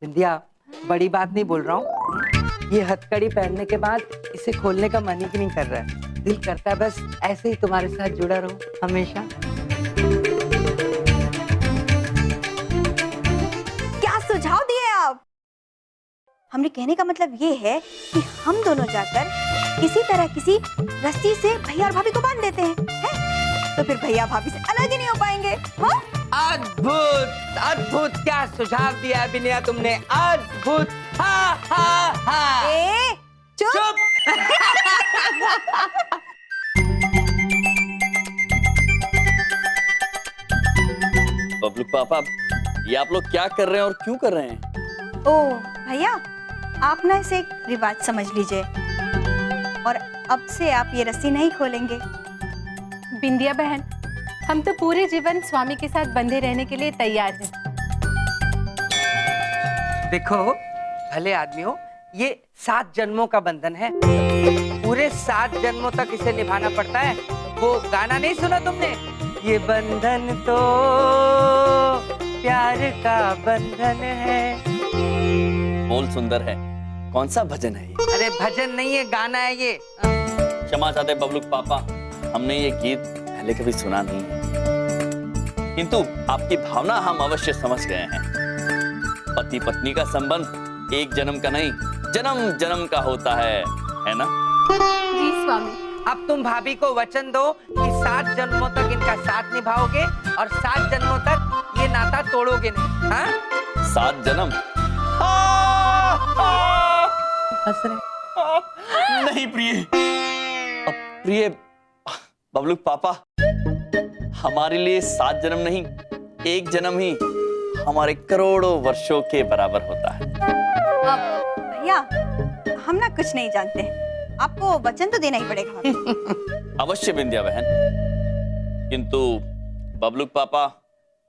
बिंदिया, बड़ी बात नहीं बोल रहा हूँ। ये हथकड़ी पहनने के बाद इसे खोलने का मन ही नहीं कर रहा है। दिल करता है बस ऐसे ही तुम्हारे साथ जुड़ा रहूं हमेशा। क्या सुझाव दिए आप? हमने कहने का मतलब ये है कि हम दोनों जाकर किसी तरह किसी रस्सी से भैया और भाभी को बांध देते हैं? तो फिर भैया भाभी से अलग ही नहीं हो पाएंगे। हाँ? अद्भुत अद्भुत, क्या सुझाव दिया है बिंदिया तुमने, अद्भुत। हा हा हा। ए, चुप। बबलू पापा, ये आप लोग क्या कर रहे हैं और क्यों कर रहे हैं? ओ भैया, आप ना इसे एक रिवाज समझ लीजिए और अब से आप ये रस्सी नहीं खोलेंगे। बिंदिया बहन, हम तो पूरे जीवन स्वामी के साथ बंधे रहने के लिए तैयार हैं। देखो भले आदमी हो, ये 7 जन्मों का बंधन है। पूरे 7 जन्मों तक इसे निभाना पड़ता है। वो गाना नहीं सुना तुमने, ये बंधन तो प्यार का बंधन है। बोल सुंदर है, कौन सा भजन है ये? अरे भजन नहीं है, गाना है ये। क्षमा चाहते बबलू पापा, हमने ये गीत पहले कभी सुना नहीं है, किंतु आपकी भावना हम अवश्य समझ गए हैं। पति पत्नी का संबंध एक जन्म का नहीं, जन्म जन्म का होता है ना? जी स्वामी। अब तुम भाभी को वचन दो कि 7 जन्मों तक इनका साथ निभाओगे और 7 जन्मों तक ये नाता तोड़ोगे नहीं। हाँ? 7 जन्म? हंस रहे? नहीं प्रिय, प्रिय बबलू पापा, हमारे लिए 7 जन्म नहीं, एक जन्म ही हमारे करोड़ों वर्षों के बराबर होता है। भैया, हम ना कुछ नहीं जानते, आपको वचन तो देना ही पड़ेगा। अवश्य बिंदिया बहन, किंतु बबलू पापा,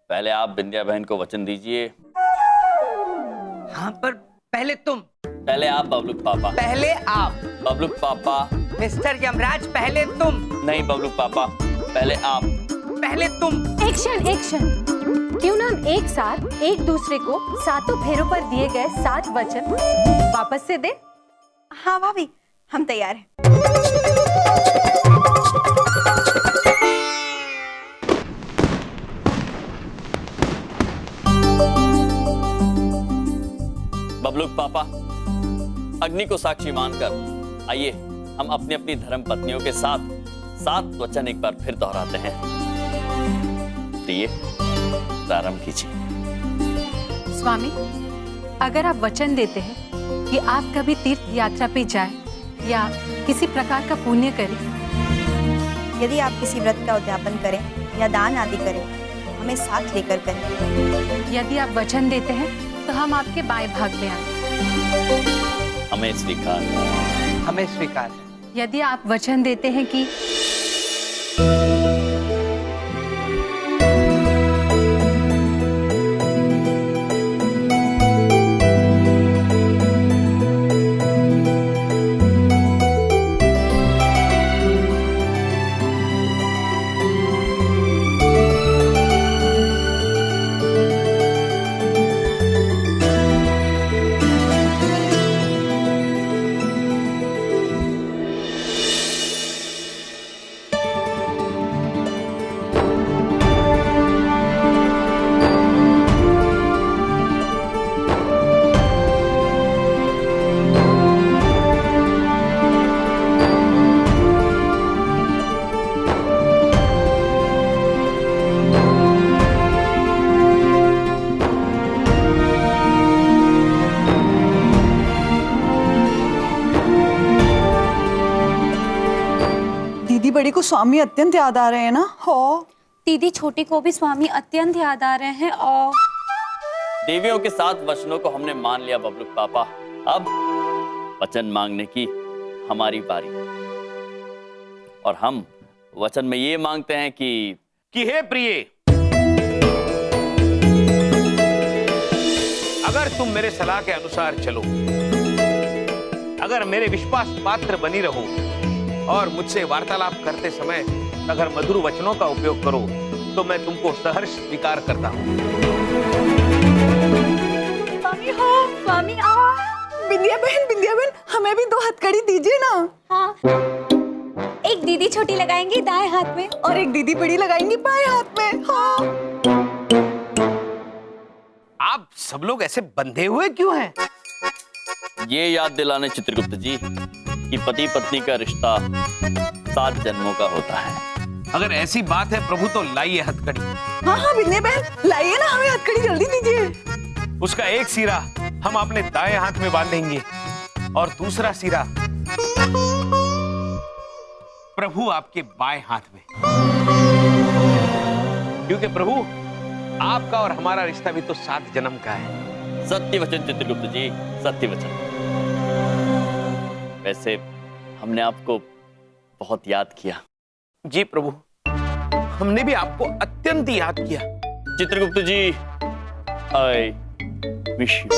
पहले आप बिंदिया बहन को वचन दीजिए। हाँ पर पहले तुम। पहले आप बबलू पापा। पहले आप। बबलू पापा। मिस्टर यमराज, पहले तुम। नहीं बबलू पापा, पहले आप। पहले तुम। Action action. क्यों ना हम एक साथ एक दूसरे को 7 फेरों पर दिए गए 7 वचन वापस से दे? हाँ भाभी, हम तैयार हैं। बबलू पापा, अग्नि को साक्षी मानकर आइए हम अपनी अपनी धर्म पत्नियों के साथ 7 वचन एक बार फिर दोहराते हैं। प्रिय, प्रारंभ कीजिए। स्वामी, अगर आप वचन देते हैं कि आप कभी तीर्थ यात्रा पे जाएं या किसी प्रकार का पुण्य करें, यदि आप किसी व्रत का उद्यापन करें या दान आदि करें, हमें साथ लेकर करें। यदि आप वचन देते हैं तो हम आपके बाएं भाग में आए। हमें स्वीकार। हमें स्वीकार। यदि आप वचन देते हैं कि बड़ी को स्वामी अत्यंत याद आ रहे हैं ना? हो दीदी, छोटी को भी स्वामी अत्यंत याद आ रहे हैं। और देवियों के 7 वचनों को हमने मान लिया बबलू पापा, अब वचन मांगने की हमारी बारी। और हम वचन में ये मांगते हैं कि हे प्रिय, अगर तुम मेरे सलाह के अनुसार चलो, अगर मेरे विश्वास पात्र बनी रहो और मुझसे वार्तालाप करते समय अगर मधुर वचनों का उपयोग करो, तो मैं तुमको सहर्ष स्वीकार करता हूँ। स्वामी, हाँ। बिंदिया बहन हमें भी 2 हथकड़ी दीजिए ना। हाँ, एक दीदी छोटी लगाएंगी दाएं हाथ में और एक दीदी बड़ी लगाएंगी बाएं हाथ में। हाँ। आप सब लोग ऐसे बंधे हुए क्यों हैं? ये याद दिलाने चित्रगुप्त जी कि पति पत्नी का रिश्ता 7 जन्मों का होता है। अगर ऐसी बात है प्रभु तो लाइए हथकड़ी। हाँ बिंदिया बहन लाइए ना, हमें हथकड़ी जल्दी दीजिए। उसका एक सिरा हम अपने दाएं हाथ में बांधेंगे और दूसरा सिरा प्रभु आपके बाएं हाथ में, क्योंकि प्रभु आपका और हमारा रिश्ता भी तो 7 जन्म का है। सत्य वचन चित्रगुप्त जी, सत्य वचन। वैसे हमने आपको बहुत याद किया। जी प्रभु, हमने भी आपको अत्यंत याद किया। Chitragupta ji, I wish you.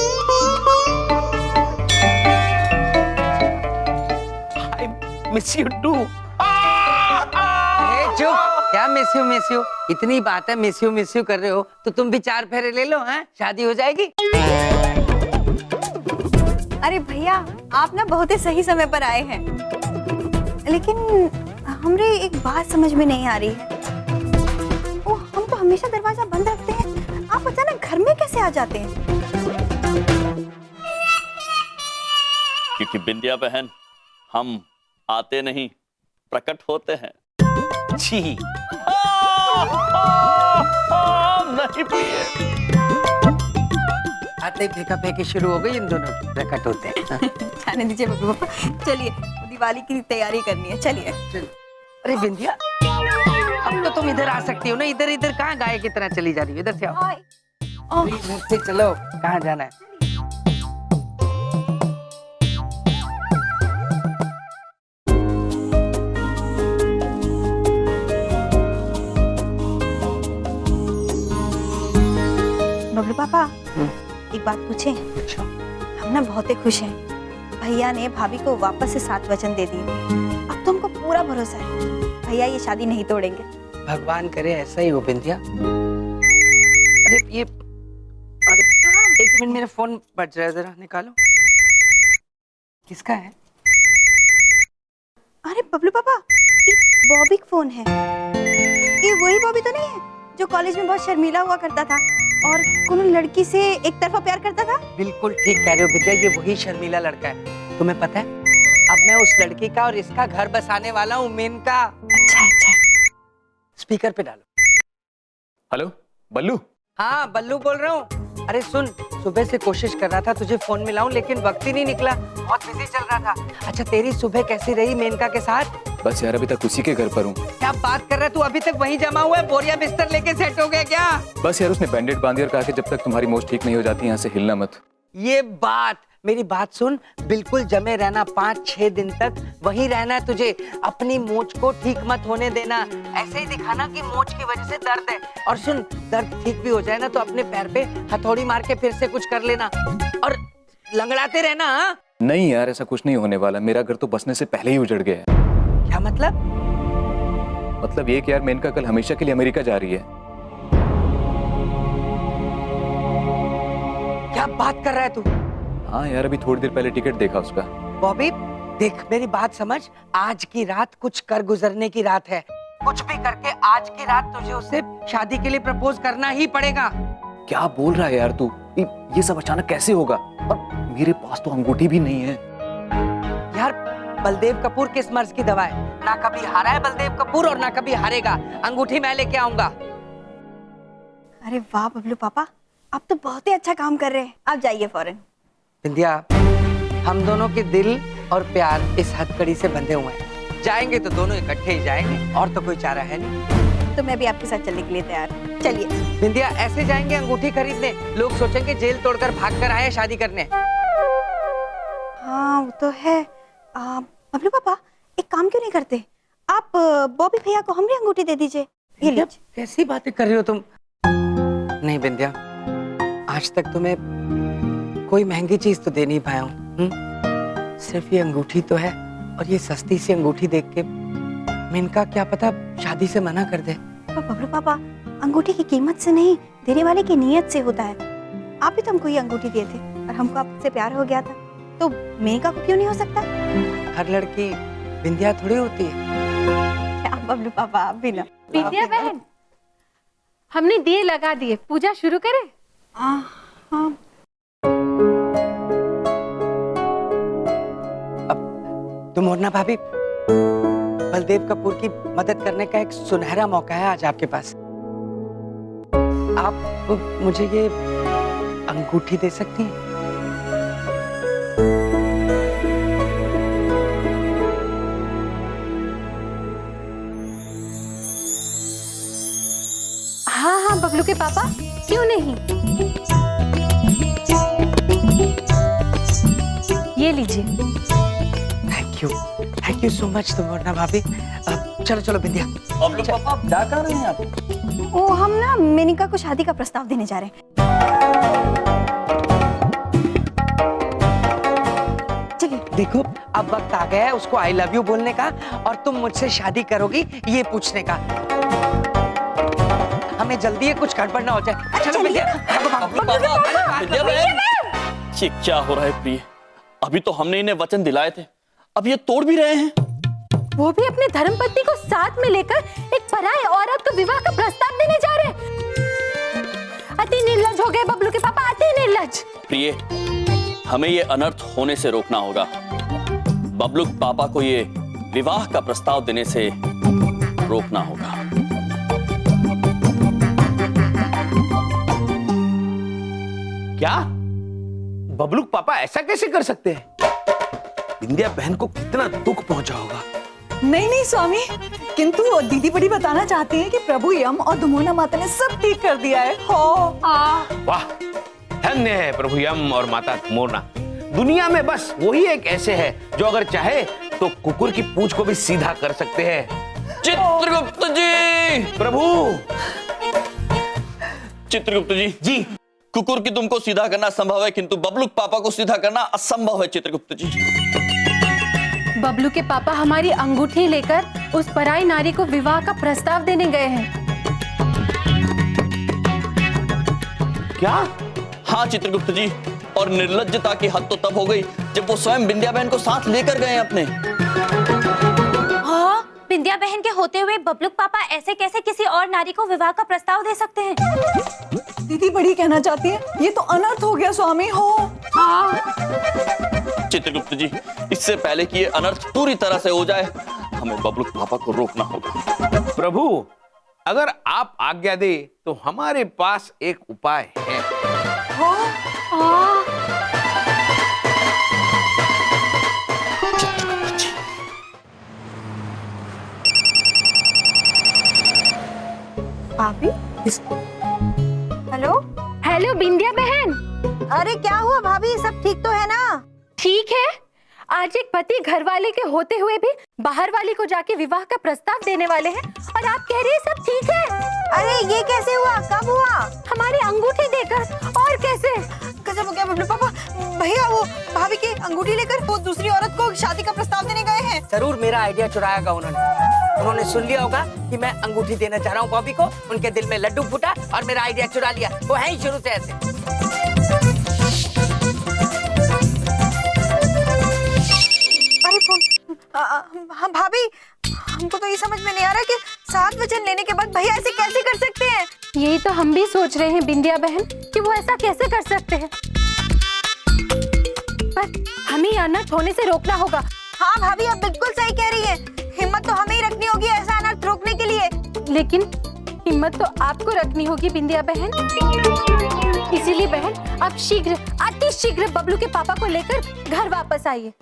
I miss you too. चुप, क्या मिस यू? इतनी बात है मिस यू कर रहे हो तो तुम भी 4 फेरे ले लो, हैं? शादी हो जाएगी। अरे भैया, आप ना बहुत ही सही समय पर आए हैं, लेकिन हमरे एक बात समझ में नहीं आ रही है। ओ, हम तो हमेशा दरवाजा बंद रखते हैं, आप अचानक घर में कैसे आ जाते हैं? क्योंकि बिंदिया बहन, हम आते नहीं प्रकट होते हैं। जी नहीं प्रिय। आते ही फेंका फेंकी शुरू हो गई इन दोनों की, प्रकट होते हैं। जाने दीजिए बब्लू पापा, चलिए दिवाली की तैयारी करनी है, चलिए। अरे बिंदिया, अब तो तुम इधर आ सकती हो ना। इधर कहाँ गाय की तरह चली जा रही हो? इधर से आओ। मुझसे चलो, कहाँ जाना है? बबलू पापा, एक बात पूछे? हम ना बहुत ही खुश हैं। भैया ने भाभी को वापस से 7 वचन दे दिए। अब तो हमको पूरा भरोसा है भैया ये शादी नहीं तोड़ेंगे। भगवान करे ऐसा ही हो बिंदिया। अरे ये, अरे 1 मिनट, मेरा फोन बज रहा है, जरा निकालो। किसका है? अरे बबलू पापा, ये बॉबी का फोन है। ये वही बॉबी तो नहीं है जो कॉलेज में बहुत शर्मीला हुआ करता था और कोनो लड़की से एक तरफा प्यार करता था? बिल्कुल ठीक कह रहे हो बिंदिया, ये वही शर्मीला लड़का है। तुम्हें पता है, अब मैं उस लड़की का और इसका घर बसाने वाला हूँ, मेनका। अच्छा अच्छा। स्पीकर पे डालो। हेलो बल्लू। हाँ बल्लू बोल रहा हूँ। अरे सुन, सुबह से कोशिश कर रहा था तुझे फोन मिलाऊं, लेकिन वक्त ही नहीं निकला, बहुत बिजी चल रहा था। अच्छा, तेरी सुबह कैसी रही मेनका के साथ? बस यार, अभी तक उसी के घर पर हूँ। क्या बात कर रहा है तू? अभी तक वहीं जमा हुआ है? बोरिया बिस्तर लेके सेट हो गया क्या? बस यार, उसने बैंडेड बांध दिया और कहा कि जब तक तुम्हारी मोच ठीक नहीं हो जाती यहाँ से हिलना मत। ये बात, मेरी बात सुन, बिल्कुल जमे रहना, 5-6 दिन तक वहीं रहना है तुझे। अपनी मोच को ठीक मत होने देना, ऐसे ही दिखाना कि मोच की वजह से दर्द है। और सुन, दर्द ठीक भी हो जाए ना तो अपने पैर पे हथौड़ी मार के फिर से कुछ कर लेना और लंगड़ाते रहना। हाँ? नहीं यार, ऐसा कुछ नहीं होने वाला। मेरा घर तो बसने से पहले ही उजड़ गया है। क्या मतलब? मतलब ये कि यार, मेनका कल हमेशा के लिए अमेरिका जा रही है। क्या बात कर रहा है तू? हाँ यार, अभी थोड़ी देर पहले टिकट देखा उसका। बॉबी देख, मेरी बात समझ, आज की रात कुछ कर गुजरने की रात है। कुछ भी करके आज की रात तुझे उससे शादी के लिए प्रपोज करना ही पड़ेगा। क्या बोल रहा है यार तू? ये सब अचानक कैसे होगा? और मेरे पास तो अंगूठी भी नहीं है। यार, बलदेव कपूर किस मर्ज की दवा है? ना कभी हारा है बलदेव कपूर और ना कभी हारेगा। अंगूठी मैं लेके आऊंगा। अरे वाह बबलू पापा, आप तो बहुत ही अच्छा काम कर रहे हैं। आप जाइए फौरन। बिंदिया, हम दोनों के दिल और प्यार इस हथकड़ी से बंधे हुए हैं। जाएंगे तो दोनों इकट्ठे ही जाएंगे, और तो कोई चारा है नहीं। तो मैं भी आपके साथ चलने के लिए तैयार हूँ। चलिए। बिंदिया, ऐसे जाएंगे अंगूठी खरीदने, लोग सोचेंगे जेल तोड़कर भाग कर आए शादी करने। हाँ वो तो है। बबलू पापा, एक काम क्यों नहीं करते, आप बॉबी भैया को हमारी अंगूठी दे दीजिए। ये लीजिए। कैसी बातें कर रही हो तुम? नहीं बिंदिया, आज तक तुम्हें कोई महंगी चीज तो दे नहीं पाया हूँ। सिर्फ ये अंगूठी तो है, और ये सस्ती सी अंगूठी देख के मेनका क्या पता शादी से मना कर दे। बबलू पापा, अंगूठी की कीमत से नहीं, देने वाले की नीयत से होता है। आप भी तो हमको ये अंगूठी दिए थे और हमको आपसे प्यार हो गया था। तो मेनका को क्यों नहीं हो सकता? हर लड़की बिंदिया थोड़ी होती है। क्या बबलू पापा, आप भी ना। विद्या बहन, हमने दिए लगा दिए, पूजा शुरू करें? हाँ। तो मोरना भाभी, बलदेव कपूर की मदद करने का एक सुनहरा मौका है आज आपके पास। आप मुझे ये अंगूठी दे सकती हैं? हाँ हाँ बबलू के पापा, क्यों नहीं। ये लीजिए। थैंक यू सो मच तो मोरना भाभी। चलो चलो बिंदिया। बबलू पापा आप जा कहाँ रहे हैं आप? वो हम ना मेनिका को शादी का प्रस्ताव देने जा रहे हैं। चलिए। देखो अब वक्त आ गया है उसको आई लव यू बोलने का और तुम मुझसे शादी करोगी ये पूछने का। हमें जल्दी है, कुछ गड़बड़ ना हो जाए। चलो बिंदिया। विद्या बहन, ये क्या हो रहा है प्रिय? अभी तो हमने इन्हें वचन दिलाए थे, अब ये तोड़ भी रहे हैं। वो भी अपने धर्मपत्नी को साथ में लेकर एक पराई औरत को विवाह का प्रस्ताव देने जा रहे हैं। अति निर्लज हो गए बबलू के पापा, अति निर्लज। प्रिय, हमें ये अनर्थ होने से रोकना होगा। बबलू पापा को ये विवाह का प्रस्ताव देने से रोकना होगा। क्या बबलू पापा ऐसा कैसे कर सकते हैं? बिंदिया बहन को कितना दुख पहुंचा होगा। नहीं नहीं स्वामी, किंतु दीदी बड़ी बताना चाहती हैं कि प्रभु यम और दुमोना माता ने सब ठीक कर दिया है। हो वाह, धन्य है प्रभु यम और माता मोरना। दुनिया में बस वही एक ऐसे है जो अगर चाहे तो कुकुर की पूंछ को भी सीधा कर सकते हैं। चित्रगुप्त जी! प्रभु! चित्रगुप्त जी, जी कुकुर की तुमको सीधा करना संभव है, किंतु बबलू पापा को सीधा करना असंभव है। चित्रगुप्त जी, बबलू के पापा हमारी अंगूठी लेकर उस पराई नारी को विवाह का प्रस्ताव देने गए हैं। क्या? हाँ चित्रगुप्त जी, और निर्लज्जता की हद तो तब हो गई जब वो स्वयं बिंदिया बहन को साथ लेकर गए अपने। हाँ, बिंदिया बहन के होते हुए बबलू पापा ऐसे कैसे किसी और नारी को विवाह का प्रस्ताव दे सकते हैं? दीदी बड़ी कहना चाहती है ये तो अनर्थ हो गया स्वामी। हो चित्रगुप्त जी, इससे पहले कि ये अनर्थ पूरी तरह से हो जाए, हमें बबलू पापा को रोकना होगा। प्रभु, अगर आप आज्ञा दे तो हमारे पास एक उपाय है। भाभी? हेलो? हेलो बिंदिया बहन। अरे क्या हुआ भाभी, सब ठीक तो है ना? ठीक है, आज एक पति घर वाले के होते हुए भी बाहर वाली को जाके विवाह का प्रस्ताव देने वाले हैं और आप कह रही है सब ठीक है। अरे ये कैसे हुआ, कब हुआ? हमारी अंगूठी देकर। और कैसे? गजब हो गया बबलू पापा। भैया वो भाभी की अंगूठी लेकर वो दूसरी औरत को शादी का प्रस्ताव देने गए हैं। जरूर मेरा आइडिया चुराया उन्होंने सुन लिया होगा कि मैं अंगूठी देना चाह रहा हूँ बॉबी को। उनके दिल में लड्डू फूटा और मेरा आइडिया चुरा लिया। वो है ही शुरू से ऐसे। अरे फोन। हम भाभी, हमको तो ये समझ में नहीं आ रहा कि 7 वचन लेने के बाद भैया ऐसे कैसे कर सकते हैं। यही तो हम भी सोच रहे हैं बिंदिया बहन कि वो ऐसा कैसे कर सकते हैं, पर हमें अनर्थ होने से रोकना होगा। हाँ भाभी, आप बिल्कुल सही कह रही है। हिम्मत तो हमें ही रखनी होगी ऐसा अनर्थ रोकने के लिए। लेकिन हिम्मत तो आपको रखनी होगी बिंदिया बहन। इसीलिए बहन आप शीघ्र, अति शीघ्र बबलू के पापा को लेकर घर वापस आइए।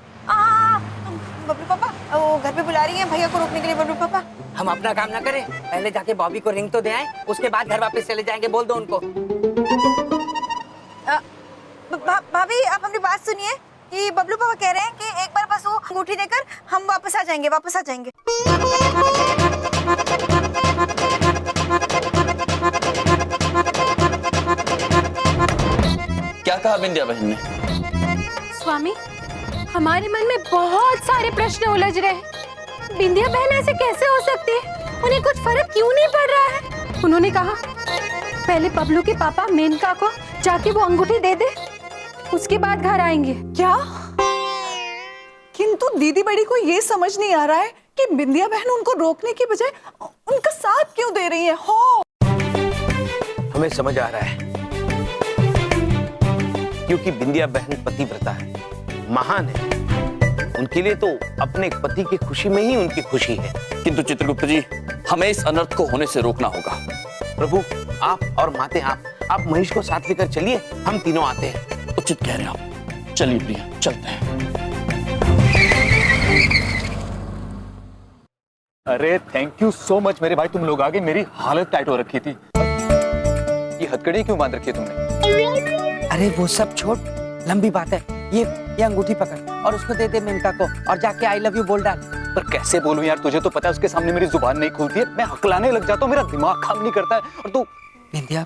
बबलू पापा वो घर पे बुला रही हैं भैया को रोकने के लिए। बबलू पापा, हम अपना काम ना करें, पहले जाके बॉबी को रिंग तो दे आए, उसके बाद घर वापस चले जाएंगे। बोल दो उनको। भाभी आप अपनी बात सुनिए कि बबलू पापा कह रहे हैं कि एक बार बस वो अंगूठी देकर हम वापस आ जाएंगे। क्या कहा बिंदिया बहन ने? स्वामी, हमारे मन में बहुत सारे प्रश्न उलझ रहे हैं। बिंदिया बहन ऐसे कैसे हो सकती है? उन्हें कुछ फर्क क्यों नहीं पड़ रहा है? उन्होंने कहा पहले बबलू के पापा मेनका को जाके वो अंगूठी दे दे, उसके बाद घर आएंगे। क्या? दीदी बड़ी को ये समझ नहीं आ रहा है कि बिंदिया बहन उनको रोकने की बजाय उनका साथ क्यों दे रही है। हो हमें समझ आ रहा है, क्योंकि बिंदिया बहन पतिव्रता है, महान है। उनके लिए तो अपने पति की खुशी में ही उनकी खुशी है। किंतु चित्रगुप्त जी, हमें इस अनर्थ को होने से रोकना होगा। प्रभु, आप और माते आप महेश को साथ लेकर चलिए, हम तीनों आते हैं। उचित कह रहे हैं आप। चलिए प्रिया, चलते हैं। अरे थैंक यू सो मच मेरे भाई, तुम लोग आ गए। मेरी हालत टाइट हो रखी थी। ये हथकड़ी क्यों बांध रखी है तुमने? अरे वो सब छोड़, लंबी बात है। ये अंगूठी पकड़ और उसको दे दे मेनका को, और जाके आई लव यू बोल डाल। पर कैसे बोलूं यार, तुझे तो पता है उसके सामने मेरी जुबान नहीं खुलती है। मैं हकलाने लग जाता हूँ, मेरा दिमाग काम नहीं करता है। और तू बिंदिया,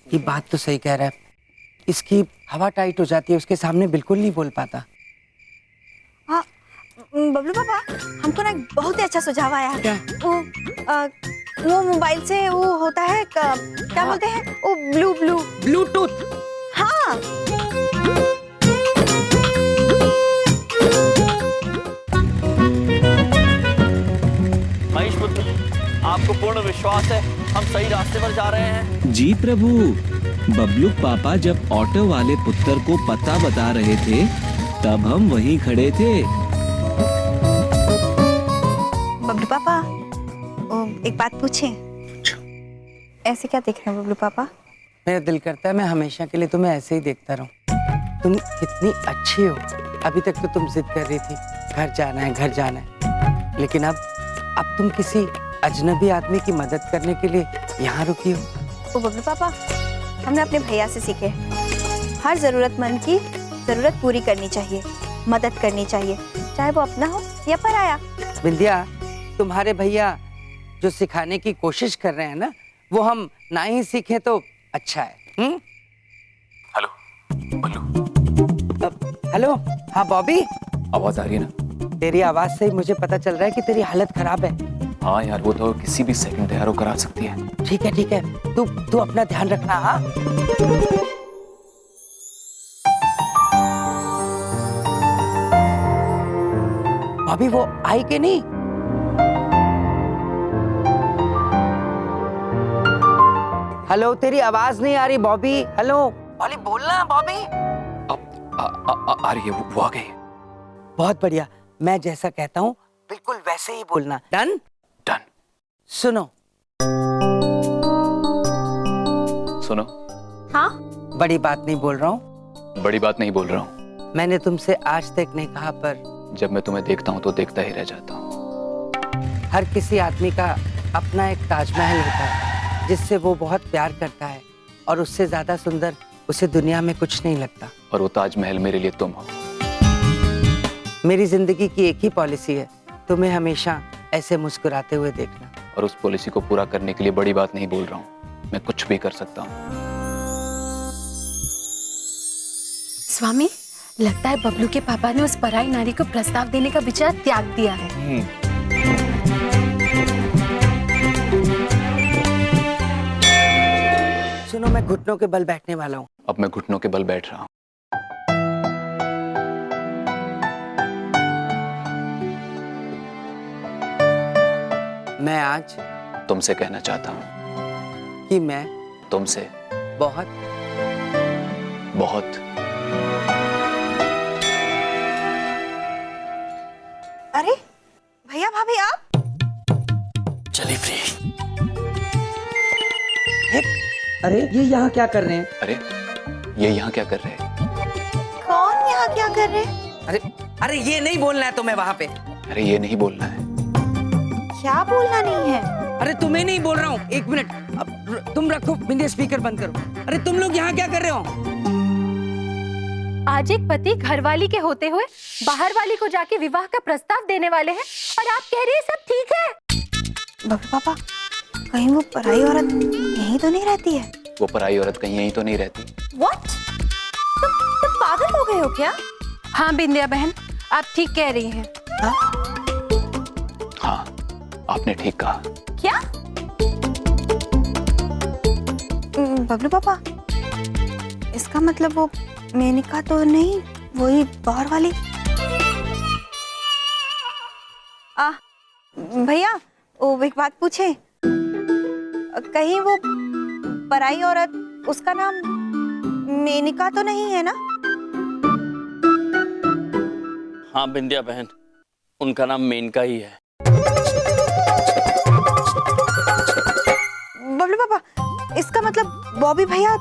ये बात तो सही कह रहा है, इसकी हवा टाइट हो जाती है, उसके सामने बिल्कुल नहीं बोल पाता। हाँ बबलू पापा, हमको ना एक बहुत ही अच्छा सुझाव आया है। क्या? वो मोबाइल से वो होता है क्या बोलते हैं वो, ब्लूटूथ। हाँ महेश पुत्र, आपको पूर्ण विश्वास है हम सही रास्ते पर जा रहे हैं? जी प्रभु, बबलू पापा जब ऑटो वाले पुत्र को पता बता रहे थे तब हम वहीं खड़े थे। बबलू पापा, एक बात पूछें? ऐसे क्या देख रहे हैं बबलू पापा? मेरा दिल करता है मैं हमेशा के लिए तुम्हें ऐसे ही देखता रहूं। तुम कितनी अच्छी हो। अभी तक तो तुम जिद कर रही थी घर जाना है, घर जाना है, लेकिन अब तुम किसी अजनबी आदमी की मदद करने के लिए यहाँ रुकी हो। ओ बबलू पापा, हमने अपने भैया से सीखे, हर जरूरतमंद की जरूरत पूरी करनी चाहिए, मदद करनी चाहिए, चाहे वो अपना हो या पराया। बिंदिया, तुम्हारे भैया जो सिखाने की कोशिश कर रहे हैं ना, वो हम ना ही सीखे तो अच्छा है। हेलो बल्लू। हेलो, हाँ बॉबी, आवाज आ रही है ना? तेरी आवाज से ही मुझे पता चल रहा है कि तेरी हालत खराब है। हाँ यार, वो तो किसी भी सेकंड तैयार होकर आ सकती है। ठीक है, तू अपना ध्यान रखना। हाँ अभी वो आई कि नहीं? हेलो, तेरी आवाज नहीं आ रही बॉबी। हेलो बॉबी, बोलना बॉबी। आ रही है, वो आ गई। बहुत बढ़िया, मैं जैसा कहता हूँ बिल्कुल वैसे ही बोलना। डन? डन। सुनो हाँ? बड़ी बात नहीं बोल रहा हूँ। बड़ी बात नहीं बोल रहा हूँ। मैंने तुमसे आज तक नहीं कहा, पर जब मैं तुम्हें देखता हूँ तो देखता ही रह जाता हूँ। हर किसी आदमी का अपना एक ताजमहल होता है जिससे वो बहुत प्यार करता है, और उससे ज्यादा सुंदर उसे दुनिया में कुछ नहीं लगता। और वो ताजमहल मेरे लिए तुम हो। मेरी जिंदगी की एक ही पॉलिसी है, तुम्हें हमेशा ऐसे मुस्कुराते हुए देखना। और उस पॉलिसी को पूरा करने के लिए बड़ी बात नहीं बोल रहा हूँ, मैं कुछ भी कर सकता हूँ। स्वामी, लगता है बबलू के पापा ने उस पराई नारी को प्रस्ताव देने का विचार त्याग दिया है। सुनो, मैं घुटनों के बल बैठने वाला हूँ। अब मैं घुटनों के बल बैठ रहा हूँ। मैं आज तुमसे कहना चाहता हूँ कि मैं तुमसे बहुत बहुत अरे भैया भाभी, आप? चलिए प्रिया। अरे ये यहाँ क्या कर रहे हैं? अरे ये यहाँ क्या कर रहे हैं? कौन यहाँ क्या कर रहे हैं? अरे ये नहीं बोलना है तुम्हें वहाँ पे। अरे ये नहीं बोलना है। क्या बोलना नहीं है? अरे तुम्हें नहीं बोल रहा हूँ, एक मिनट। अब तुम रखो बिंदिया, स्पीकर बंद करो। अरे तुम लोग यहाँ क्या कर रहे हो? आज एक पति घरवाली के होते हुए बाहर वाली को जाके विवाह का प्रस्ताव देने वाले हैं, और आप कह रही हैं सब ठीक है? बबलू पापा, कहीं वो पराई औरत यहीं तो नहीं रहती है? वो पराई औरत कहीं यहीं तो नहीं रहती। What? तुम पागल हो गए हो क्या? हाँ बिंदिया बहन, आप ठीक कह रही हैं। हाँ, आपने ठीक कहा। क्या? बबलू पापा, इसका मतलब वो मेनका तो नहीं, वही बाहर वाली? भैया वो एक बात पूछे, कहीं वो पराई औरत उसका नाम मेनका तो नहीं है ना? हाँ बिंदिया बहन, उनका नाम मेनका ही है। बबलू पापा, इसका मतलब बॉबी भैया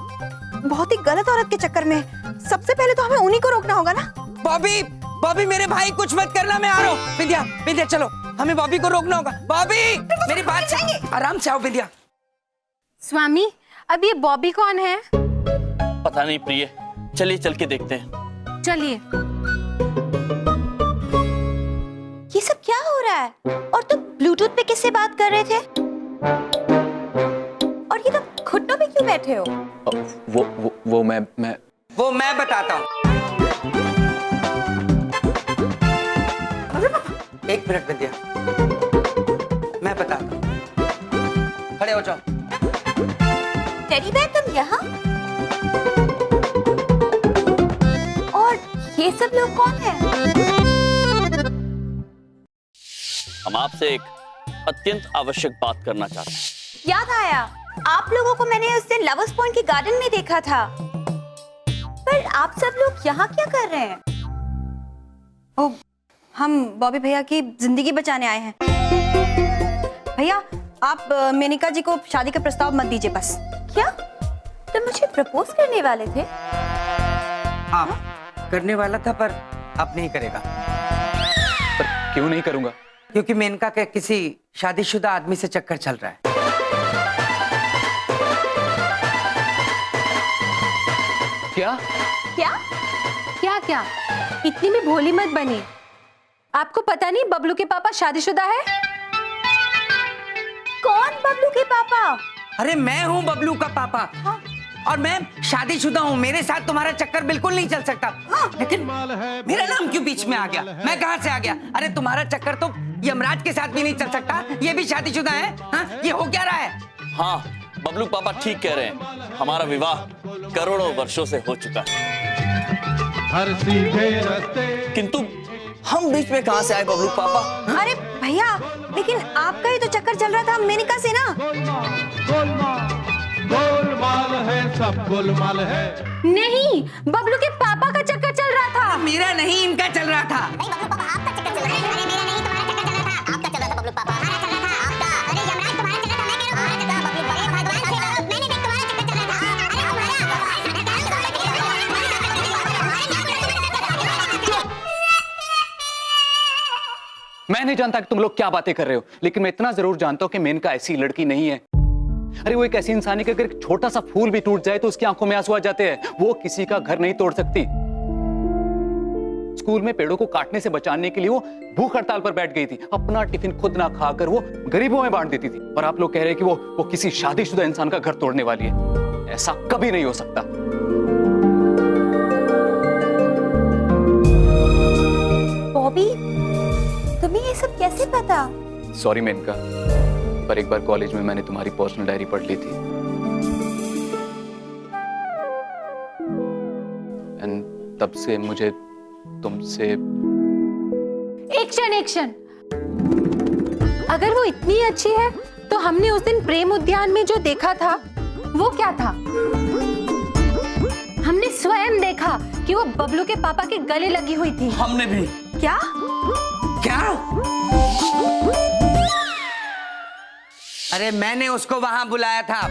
बहुत ही गलत औरत के चक्कर में है। सबसे पहले तो हमें उन्हीं को रोकना होगा ना। बॉबी बॉबी मेरे भाई कुछ मत करना, मैं आ रहा हूँ। बिंदिया बिंदिया चलो, हमें बॉबी को रोकना होगा। बॉबी मेरी बात सुनो, आराम से आओ बिंदिया। स्वामी, अब ये बॉबी कौन है? पता नहीं प्रिय, चलिए चल के देखते हैं। चलिए। ये सब क्या हो रहा है? और तुम ब्लूटूथ पे किससे बात कर रहे थे? और ये तुम घुटनों पे क्यों बैठे हो? वो मैं वो मैं बताता हूँ। एक मिनट बिंदिया, मैं बताता हूँ। खड़े हो जाओ। टेडी बेयर तुम यहाँ? और ये सब लोग कौन है? हम आपसे एक अत्यंत आवश्यक बात करना चाहते हैं। याद आया, आप लोगों को मैंने उस दिन लवर्स पॉइंट के गार्डन में देखा था। पर आप सब लोग यहाँ क्या कर रहे हैं? ओ, हम बॉबी भैया की जिंदगी बचाने आए हैं। भैया आप मेनका जी को शादी का प्रस्ताव मत दीजिए बस। क्या तुम मुझे प्रपोज करने वाले थे? हाँ करने वाला था, पर अब नहीं करेगा। पर क्यों नहीं करूंगा? क्योंकि मेनका के किसी शादीशुदा आदमी से चक्कर चल रहा है। क्या? क्या? क्या क्या? इतनी भी भोली मत बनी। आपको पता नहीं बबलू के पापा शादीशुदा है? कौन बबलू के पापा? अरे मैं हूँ बबलू का पापा। हाँ? और मैं शादीशुदा हूँ, मेरे साथ तुम्हारा चक्कर बिल्कुल नहीं चल सकता। हाँ? लेकिन मेरा नाम क्यों बीच में आ गया? मैं कहाँ से आ गया? अरे तुम्हारा चक्कर तो यमराज के साथ भी नहीं चल सकता, ये भी शादीशुदा है। हाँ? ये हो क्या रहा है? हाँ बबलू पापा ठीक कह रहे हैं, हमारा विवाह करोड़ों वर्षों से हो चुका है। किंतु हम बीच में कहां से आए बबलू पापा? अरे भैया, लेकिन आपका ही तो चक्कर चल रहा था मेनका से ना। गोलमाल है, सब गोलमाल है। नहीं, बबलू के पापा का चक्कर चल रहा था। मेरा नहीं, इनका चल रहा था। मैं नहीं जानता कि तुम लोग क्या बातें कर रहे हो, लेकिन मैं इतना जरूर जानता हूं कि मेनका ऐसी लड़की नहीं है। अरे वो एक ऐसी इंसान है कि अगर एक छोटा सा फूल भी टूट जाए तो उसकी आंखों में आंसू आ जाते हैं। वो किसी का घर नहीं तोड़ सकती। स्कूल में पेड़ों को काटने से बचाने के लिए वो भूख हड़ताल पर बैठ गई थी। अपना टिफिन खुद ना खाकर वो गरीबों में बांट देती थी। और आप लोग कह रहे हैं कि वो किसी शादीशुदा इंसान का घर तोड़ने वाली है। ऐसा कभी नहीं हो सकता। बॉबी, तुम्हें ये सब कैसे पता? सॉरी मेनका, पर एक बार कॉलेज में मैंने तुम्हारी पर्सनल डायरी पढ़ ली थी। एंड तब से मुझे तुमसे एक क्षण। अगर वो इतनी अच्छी है तो हमने उस दिन प्रेम उद्यान में जो देखा था वो क्या था? हमने स्वयं देखा कि वो बबलू के पापा के गले लगी हुई थी। हमने भी। क्या? क्या? अरे मैंने उसको वहां बुलाया था,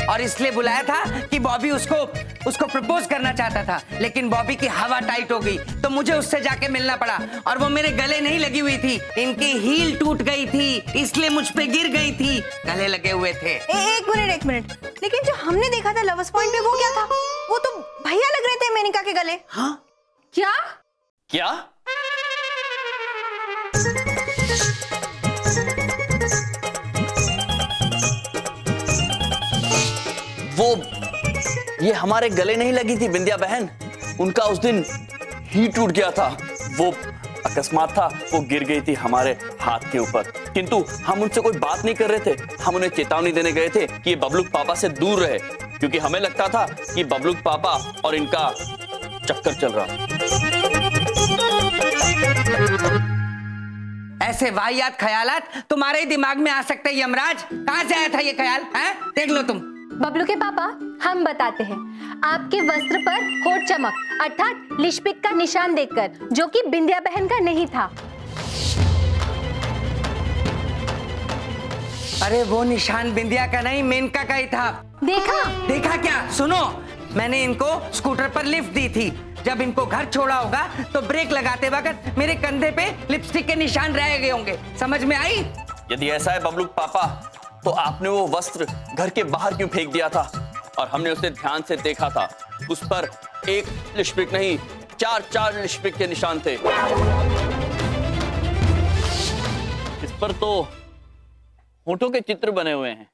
और इसलिए बुलाया था कि बॉबी उसको प्रपोज करना चाहता था, लेकिन बॉबी की हवा टाइट हो गई तो मुझे उससे जाके मिलना पड़ा। और वो मेरे गले नहीं लगी हुई थी, इनकी हील टूट गई थी, इसलिए मुझ पे गिर गई थी। गले लगे हुए थे। एक मिनट, लेकिन जो हमने देखा था लवर्स पॉइंट पे वो क्या था? वो तो भैया लग रहे थे मेनका के गले। हाँ? क्या? क्या? ये हमारे गले नहीं लगी थी बिंदिया बहन, उनका उस दिन ही टूट गया था। वो अकस्मात था, वो गिर गई थी हमारे हाथ के ऊपर। किंतु हम उनसे कोई बात नहीं कर रहे थे, हम उन्हें चेतावनी देने गए थे कि ये बबलू पापा से दूर रहे, क्योंकि हमें लगता था कि बबलू पापा और इनका चक्कर चल रहा। ऐसे वाहियात ख्यालात तुम्हारे ही दिमाग में आ सकते हैं यमराज? कहाँ से आया था ये ख्याल? हैं? देख लो तुम। बबलू के पापा, हम बताते हैं। आपके वस्त्र पर होठ चमक अर्थात लिपस्टिक का निशान देखकर, जो कि बिंदिया बहन का नहीं था। अरे वो निशान बिंदिया का नहीं, मेनका का ही था। देखा? देखा क्या? सुनो, मैंने इनको स्कूटर पर लिफ्ट दी थी। जब इनको घर छोड़ा होगा तो ब्रेक लगाते वक्त मेरे कंधे पे लिपस्टिक के निशान रह गए होंगे। समझ में आई? यदि ऐसा है बबलू पापा, तो आपने वो वस्त्र घर के बाहर क्यों फेंक दिया था? और हमने उसे ध्यान से देखा था, उस पर एक लिपस्टिक नहीं, 4 लिपस्टिक के निशान थे। इस पर तो होठों के चित्र बने हुए हैं।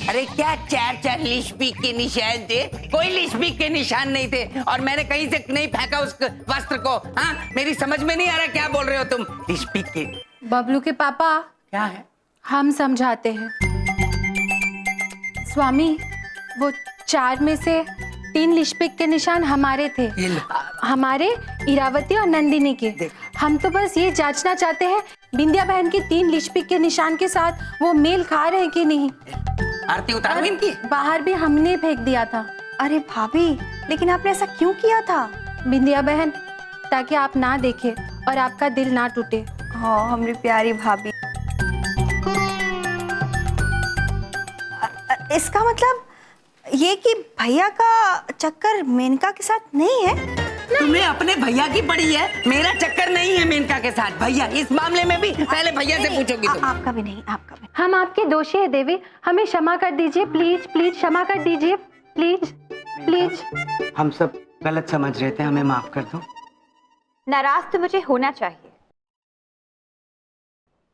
अरे क्या 4 लिपस्टिक के निशान थे? कोई लिपस्टिक के निशान नहीं थे और मैंने कहीं से नहीं फेंका उस वस्त्र को। हाँ, मेरी समझ में नहीं आ रहा क्या बोल रहे हो तुम। लिपस्टिक के बबलू के पापा, क्या है? हम समझाते हैं। स्वामी, वो 4 में से 3 लिपस्टिक के निशान हमारे थे, हमारे, इरावती और नंदिनी के। हम तो बस ये जांचना चाहते हैं बिंदिया बहन की 3 लिपस्टिक के निशान के साथ वो मेल खा रहे हैं कि नहीं। आरती उतारो इनकी। बाहर भी हमने फेंक दिया था। अरे भाभी, लेकिन आपने ऐसा क्यों किया था? बिंदिया बहन, ताकि आप ना देखें और आपका दिल ना टूटे। हाँ, हमारी प्यारी भाभी। इसका मतलब ये कि भैया का चक्कर मेनका के साथ नहीं है? तुम्हें अपने भैया की पड़ी है, मेरा चक्कर नहीं है मेनका के साथ। भैया, इस मामले में भी पहले भैया से पूछोगी तुम। आपका भी नहीं, आपका भी। हम आपके दोषी है देवी, हमें क्षमा कर दीजिए, प्लीज प्लीज क्षमा कर दीजिए, प्लीज प्लीज। हम सब गलत समझ रहे थे, हमें माफ कर दो। नाराज तो मुझे होना चाहिए,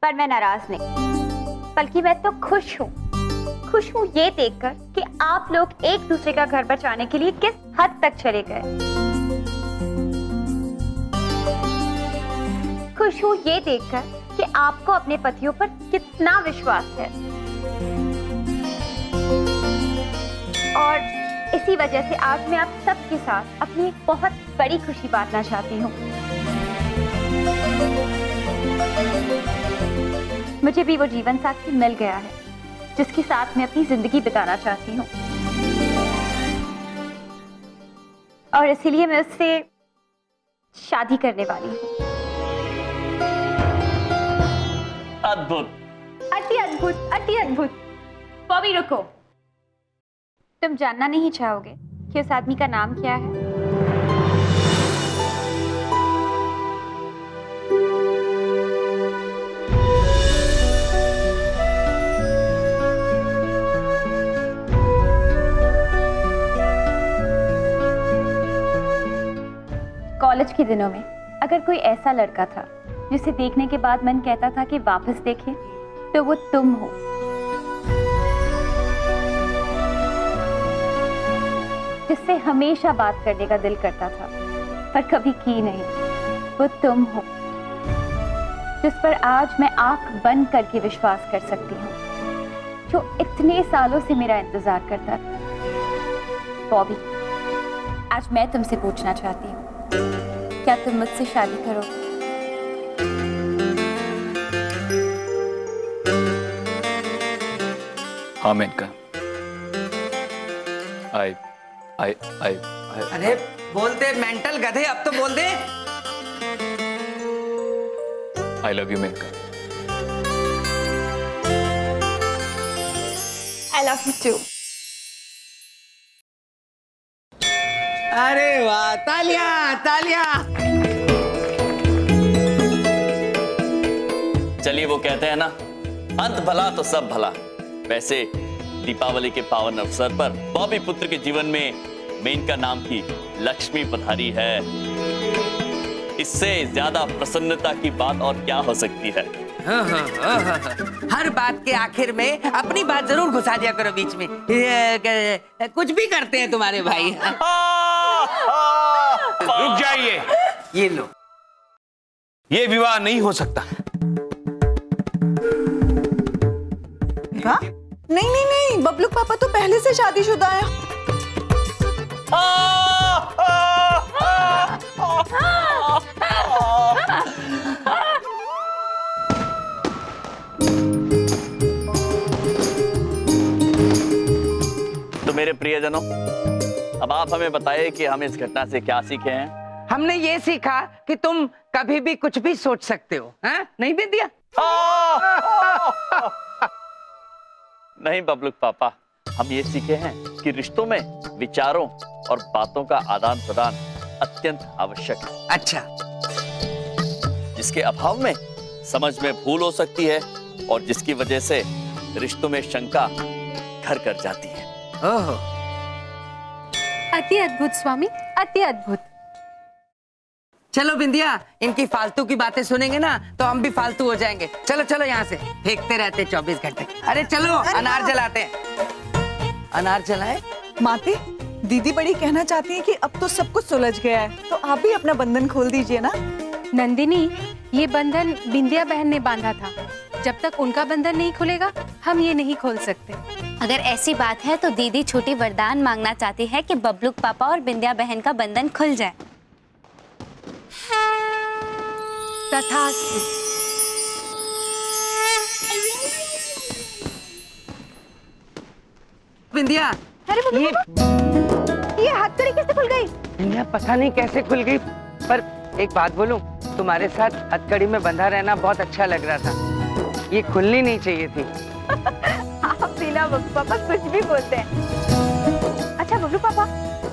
पर मैं नाराज नहीं, बल्कि मैं तो खुश हूँ। खुश हूँ ये देखकर कि आप लोग एक दूसरे का घर बचाने के लिए किस हद तक चले गए। खुश हूँ ये देखकर कि आपको अपने पतियों पर कितना विश्वास है, और इसी वजह से आज मैं आप सबके साथ अपनी एक बहुत बड़ी खुशी बांटना चाहती हूँ। मुझे भी वो जीवन साथी मिल गया है जिसके साथ मैं अपनी जिंदगी बिताना चाहती हूँ, और इसीलिए मैं उससे शादी करने वाली हूँ। अद्भुत, अति अद्भुत, अति अद्भुत। बॉबी रुको, तुम जानना नहीं चाहोगे कि उस आदमी का नाम क्या है? कॉलेज के दिनों में अगर कोई ऐसा लड़का था जिसे देखने के बाद मन कहता था कि वापस देखें, तो वो तुम हो। जिससे हमेशा बात करने का दिल करता था पर कभी की नहीं, वो तुम हो। जिस पर आज मैं आंख बंद करके विश्वास कर सकती हूँ, जो इतने सालों से मेरा इंतजार करता था। बॉबी, आज मैं तुमसे पूछना चाहती हूँ, क्या तुम मुझसे शादी करोगे? हाँ मेनका, आई। अरे बोल दे मेंटल गधे, अब तो बोल दे। I love you Menaka. I love you too. अरे वाह, तालियां तालियां। चलिए, वो कहते हैं ना, अंत भला तो सब भला। वैसे दीपावली के पावन अवसर पर बॉबी पुत्र के जीवन में मेनका नाम की लक्ष्मी पधारी है। इससे ज्यादा प्रसन्नता की बात और क्या हो सकती है? हर बात के आखिर में अपनी बात जरूर घुसा दिया करो बीच में। कुछ भी करते हैं तुम्हारे भाई। रुक जाइए, ये लो। ये विवाह नहीं हो सकता। विवाह? नहीं नहीं नहीं, बबलू पापा तो पहले से शादीशुदा है। प्रियजनों, अब आप हमें बताइए कि हम इस घटना से क्या सीखे हैं। हमने ये सीखा कि तुम कभी भी कुछ भी सोच सकते हो, हैं? नहीं बिंदिया? नहीं बबलुक पापा, हम ये सीखे हैं कि रिश्तों में विचारों और बातों का आदान प्रदान अत्यंत आवश्यक है। अच्छा, जिसके अभाव में समझ में भूल हो सकती है और जिसकी वजह से रिश्तों में शंका घर कर जाती है। ओहो, अति अद्भुत स्वामी, अति अद्भुत। चलो बिंदिया, इनकी फालतू की बातें सुनेंगे ना तो हम भी फालतू हो जाएंगे। चलो चलो यहाँ से, फेंकते रहते 24 घंटे। अरे चलो अनार जलाते हैं। अनार जलाए? माते, दीदी बड़ी कहना चाहती है कि अब तो सब कुछ सुलझ गया है, तो आप भी अपना बंधन खोल दीजिए ना। नंदिनी, ये बंधन बिंदिया बहन ने बांधा था। जब तक उनका बंधन नहीं खुलेगा हम ये नहीं खोल सकते। अगर ऐसी बात है तो दीदी छोटी वरदान मांगना चाहती है कि बबलूक पापा और बिंदिया बहन का बंधन खुल जाए। तथास्तु। बिंदिया, अरे ये हथकड़ी कैसे खुल गई? बिंदिया पता नहीं कैसे खुल गई, पर एक बात बोलूं, तुम्हारे साथ हथकड़ी में बंधा रहना बहुत अच्छा लग रहा था। ये खुलनी नहीं चाहिए थी। आप बिना बबलू पापा कुछ भी बोलते हैं। अच्छा बबलू पापा,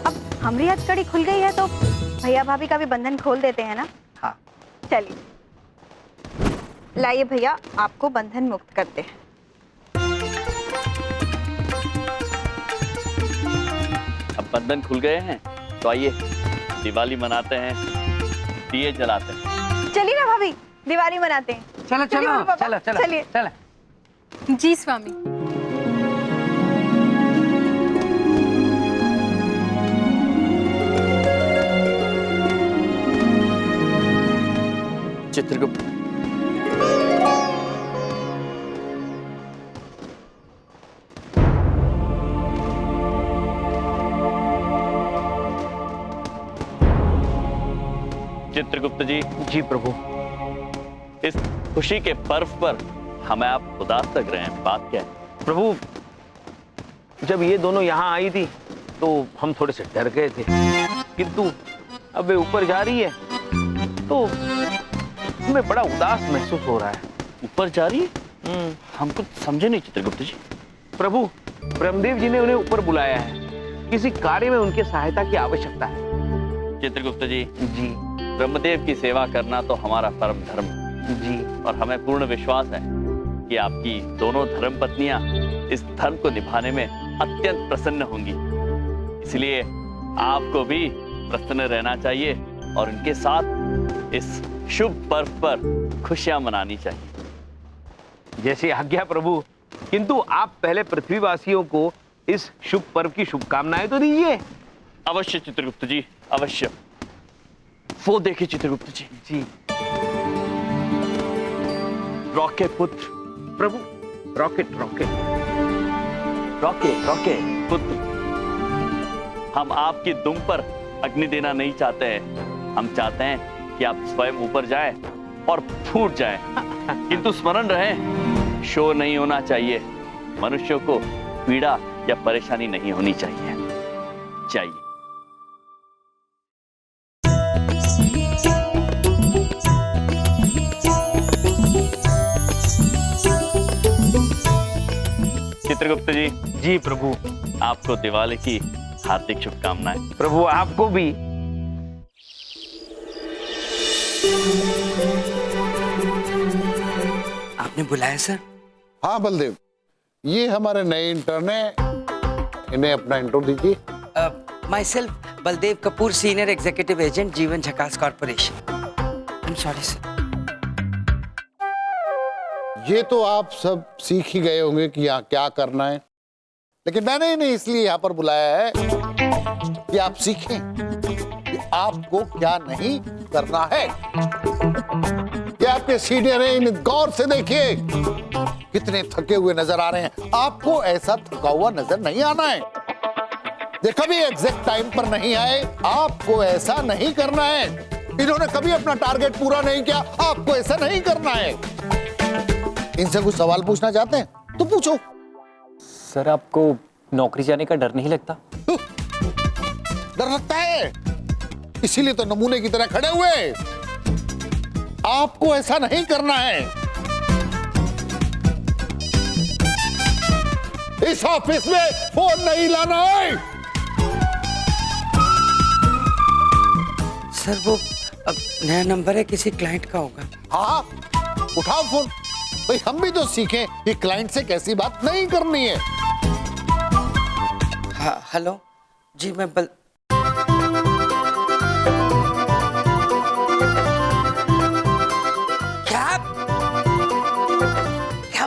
अब हमारी हथकड़ी खुल गई है तो भैया भाभी का भी बंधन खोल देते हैं ना? हाँ। चलिए, लाइए भैया, आपको बंधन मुक्त करते हैं। अब बंधन खुल गए हैं तो आइए दिवाली मनाते हैं, दिए जलाते हैं। चलिए ना भाभी, दिवाली मनाते हैं। चलो चलिए चलो बबलू पापा, चलो चलो चलिए। चलो। जी स्वामी। चित्रगुप्त, चित्रगुप्त जी। जी प्रभु। इस खुशी के पर्व पर हमें आप उदास लग रहे हैं, बात क्या है? प्रभु, जब ये दोनों यहाँ आई थी तो हम थोड़े से डर गए थे, किंतु अब वे ऊपर जा रही है तो हमें बड़ा उदास महसूस हो रहा है। ऊपर जा रही है? हम कुछ समझे नहीं चित्रगुप्त जी। प्रभु, ब्रह्मदेव जी ने उन्हें ऊपर बुलाया है, किसी कार्य में उनकी सहायता की आवश्यकता है। चित्रगुप्त जी, जी ब्रह्मदेव की सेवा करना तो हमारा परम धर्म है जी। और हमें पूर्ण विश्वास है कि आपकी दोनों धर्म पत्नियां इस धर्म को निभाने में अत्यंत प्रसन्न होंगी। इसलिए आपको भी प्रसन्न रहना चाहिए और उनके साथ इस शुभ पर्व पर खुशियां मनानी चाहिए। जैसी आज्ञा प्रभु, किंतु आप पहले पृथ्वीवासियों को इस शुभ पर्व की शुभकामनाएं तो दीजिए। अवश्य चित्रगुप्त जी, अवश्य। वो देखिए चित्रगुप्त जी। जी रॉके पुत्र। प्रभु, रॉकेट रॉकेट रॉके रॉके पुत्र, हम आपकी दुम पर अग्नि देना नहीं चाहते हैं। हम चाहते हैं कि आप स्वयं ऊपर जाएं और फूट जाएं। किंतु स्मरण रहे, शोर नहीं होना चाहिए। मनुष्यों को पीड़ा या परेशानी नहीं होनी चाहिए। चित्रगुप्त जी। जी प्रभु। आपको दिवाली की हार्दिक शुभकामनाएं। प्रभु आपको भी। आपने बुलाया सर? हाँ बलदेव, ये हमारे नए इंटर्न है, इन्हें अपना इंट्रो दीजिए। My self Baldev Kapoor, senior executive agent, जीवन झकास corporation. I am sorry sir. ये तो आप सब सीख ही गए होंगे कि यहाँ क्या करना है, लेकिन मैंने इन्हें इसलिए यहाँ पर बुलाया है कि आप सीखें कि आपको क्या नहीं करना है। ये आपके सीनियर हैं, इन्हें गौर से देखिए, कितने थके हुए नजर आ रहे हैं। आपको ऐसा थका हुआ नजर नहीं आना है। ये कभी एग्जैक्ट टाइम पर नहीं आए, आपको ऐसा नहीं करना है। इन्होंने कभी अपना टारगेट पूरा नहीं किया, आपको ऐसा नहीं करना है। इनसे कुछ सवाल पूछना चाहते हैं तो पूछो। सर, आपको नौकरी जाने का डर नहीं लगता? डर लगता है, इसीलिए तो नमूने की तरह खड़े हुए। आपको ऐसा नहीं करना है। इस ऑफिस में फोन नहीं लाना है। सर वो अब नया नंबर है, किसी क्लाइंट का होगा। हाँ, उठाओ फोन। भाई हम भी तो सीखें कि क्लाइंट से कैसी बात नहीं करनी है। हाँ हेलो जी, मैं क्या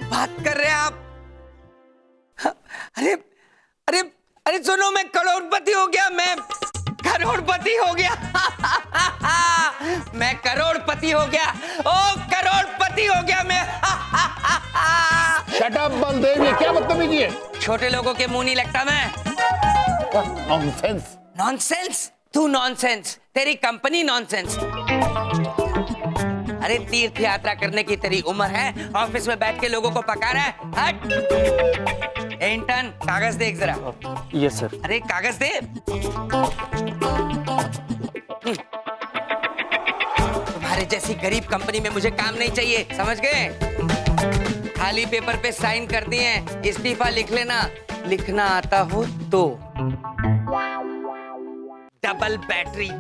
बात कर रहे हैं आप? अरे अरे अरे सुनो, मैं करोड़पति हो गया, मैं करोड़पति हो गया। मैं करोड़पति हो गया, ओ करोड़पति हो गया मैं। शट अप बलदेव, ये क्या बदतमीजी है? छोटे लोगों के मुंह नहीं लगता मैं। नॉनसेंस। नॉनसेंस? तू नॉनसेंस, तेरी कंपनी नॉनसेंस। अरे तीर्थ यात्रा करने की तेरी उम्र है, ऑफिस में बैठ के लोगों को पका रहा है। हट। ए इंटर्न, कागज दे एक जरा। Yes sir. अरे कागज दे। तुम्हारे जैसी गरीब कंपनी में मुझे काम नहीं चाहिए, समझ गए? खाली पेपर पे साइन कर दिए, इस्तीफा लिख लेना। लिखना आता हो तो। Double battery.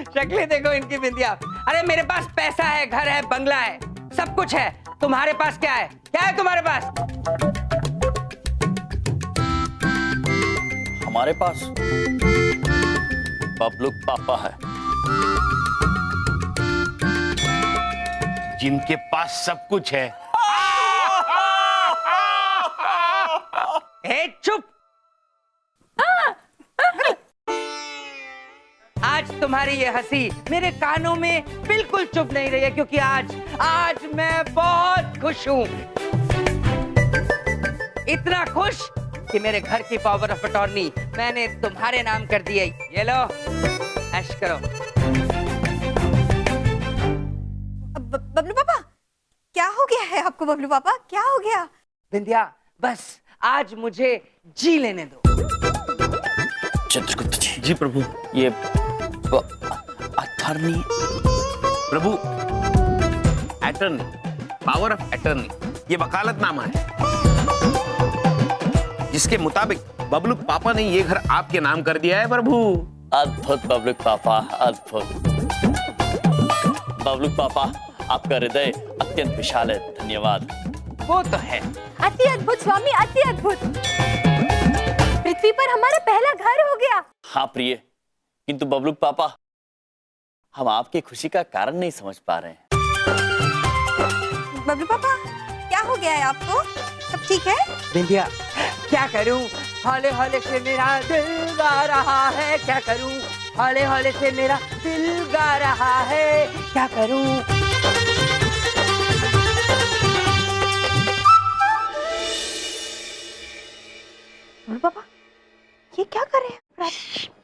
शक्लें देखो इनकी बिंदिया। अरे मेरे पास पैसा है, घर है, बंगला है, सब कुछ है। तुम्हारे पास क्या है? क्या है तुम्हारे पास? हमारे पास बबलू पापा है, जिनके पास सब कुछ है। ए चुप। आज तुम्हारी ये हंसी मेरे कानों में बिल्कुल चुप नहीं रही है, क्योंकि आज मैं बहुत खुश हूं। इतना खुश कि मेरे घर की पावर ऑफ अटॉर्नी मैंने तुम्हारे नाम कर दी है। ये लो, ऐश करो। बबलू पापा, क्या हो गया है आपको? बबलू पापा क्या हो गया? बिंदिया, बस आज मुझे जी लेने दो। चित्रगुप्त जी। जी प्रभु। ये attorney. Prabhu, attorney, power of attorney, ये वकालतनामा है जिसके मुताबिक बबलू पापा ने ये घर आपके नाम कर दिया है प्रभु। अद्भुत बबलू पापा, अद्भुत। बबलू पापा, आपका हृदय अत्यंत विशाल है, धन्यवाद। वो तो है। अति अद्भुत स्वामी, अति अद्भुत। पृथ्वी पर हमारा पहला घर हो गया। हाँ प्रिय, किंतु बबलू पापा, हम आपकी खुशी का कारण नहीं समझ पा रहे हैं। बबलू पापा क्या हो गया है आपको? सब ठीक है? बिंदिया, क्या करूं? हौले हौले से मेरा दिल गा रहा है। क्या करूं? हौले हौले से मेरा दिल गा रहा है। क्या करूं? बबलू पापा ये क्या कर रहे हैं?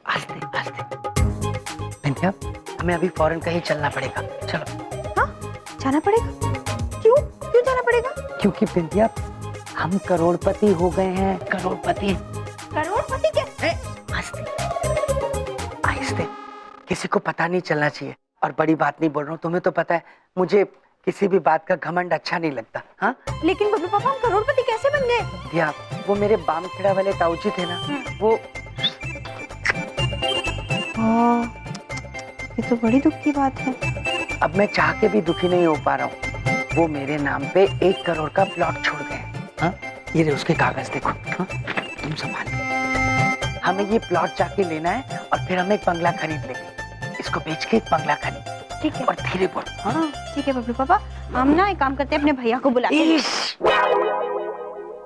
आस्ते आस्ते। बिंदिया, हमें अभी फौरन कहीं चलना पड़ेगा। चलो। हाँ, जाना पड़ेगा? क्यों क्यों जाना पड़ेगा? क्योंकि बिंदिया, हम करोड़पति हो गए हैं। करोड़पति। करोड़पति कैसे? आस्ते आस्ते, किसी को पता नहीं चलना चाहिए। और बड़ी बात नहीं बोल रहा हूँ, तुम्हें तो पता है मुझे किसी भी बात का घमंड अच्छा नहीं लगता। हाँ, लेकिन बबलू पापा हम करोड़पति कैसे बन गए? बिंदिया, वो मेरे बामखेड़ा वाले ताऊजी थे ना, वो। ये तो बड़ी दुख की बात है। अब मैं चाह के भी दुखी नहीं हो पा रहा हूँ। वो मेरे नाम पे 1 करोड़ का प्लॉट छोड़ गए। हाँ, ये रहे उसके कागज, देखो। हाँ, तुम संभाल। हमें ये प्लॉट जाके लेना है और फिर हम एक बंगला खरीद लेंगे। इसको बेच के एक बंगला खरीद। ठीक है। और धीरे बोल। हाँ ठीक है बबलू पापा, हम ना एक काम करते हैं, अपने भैया को बुलाते हैं।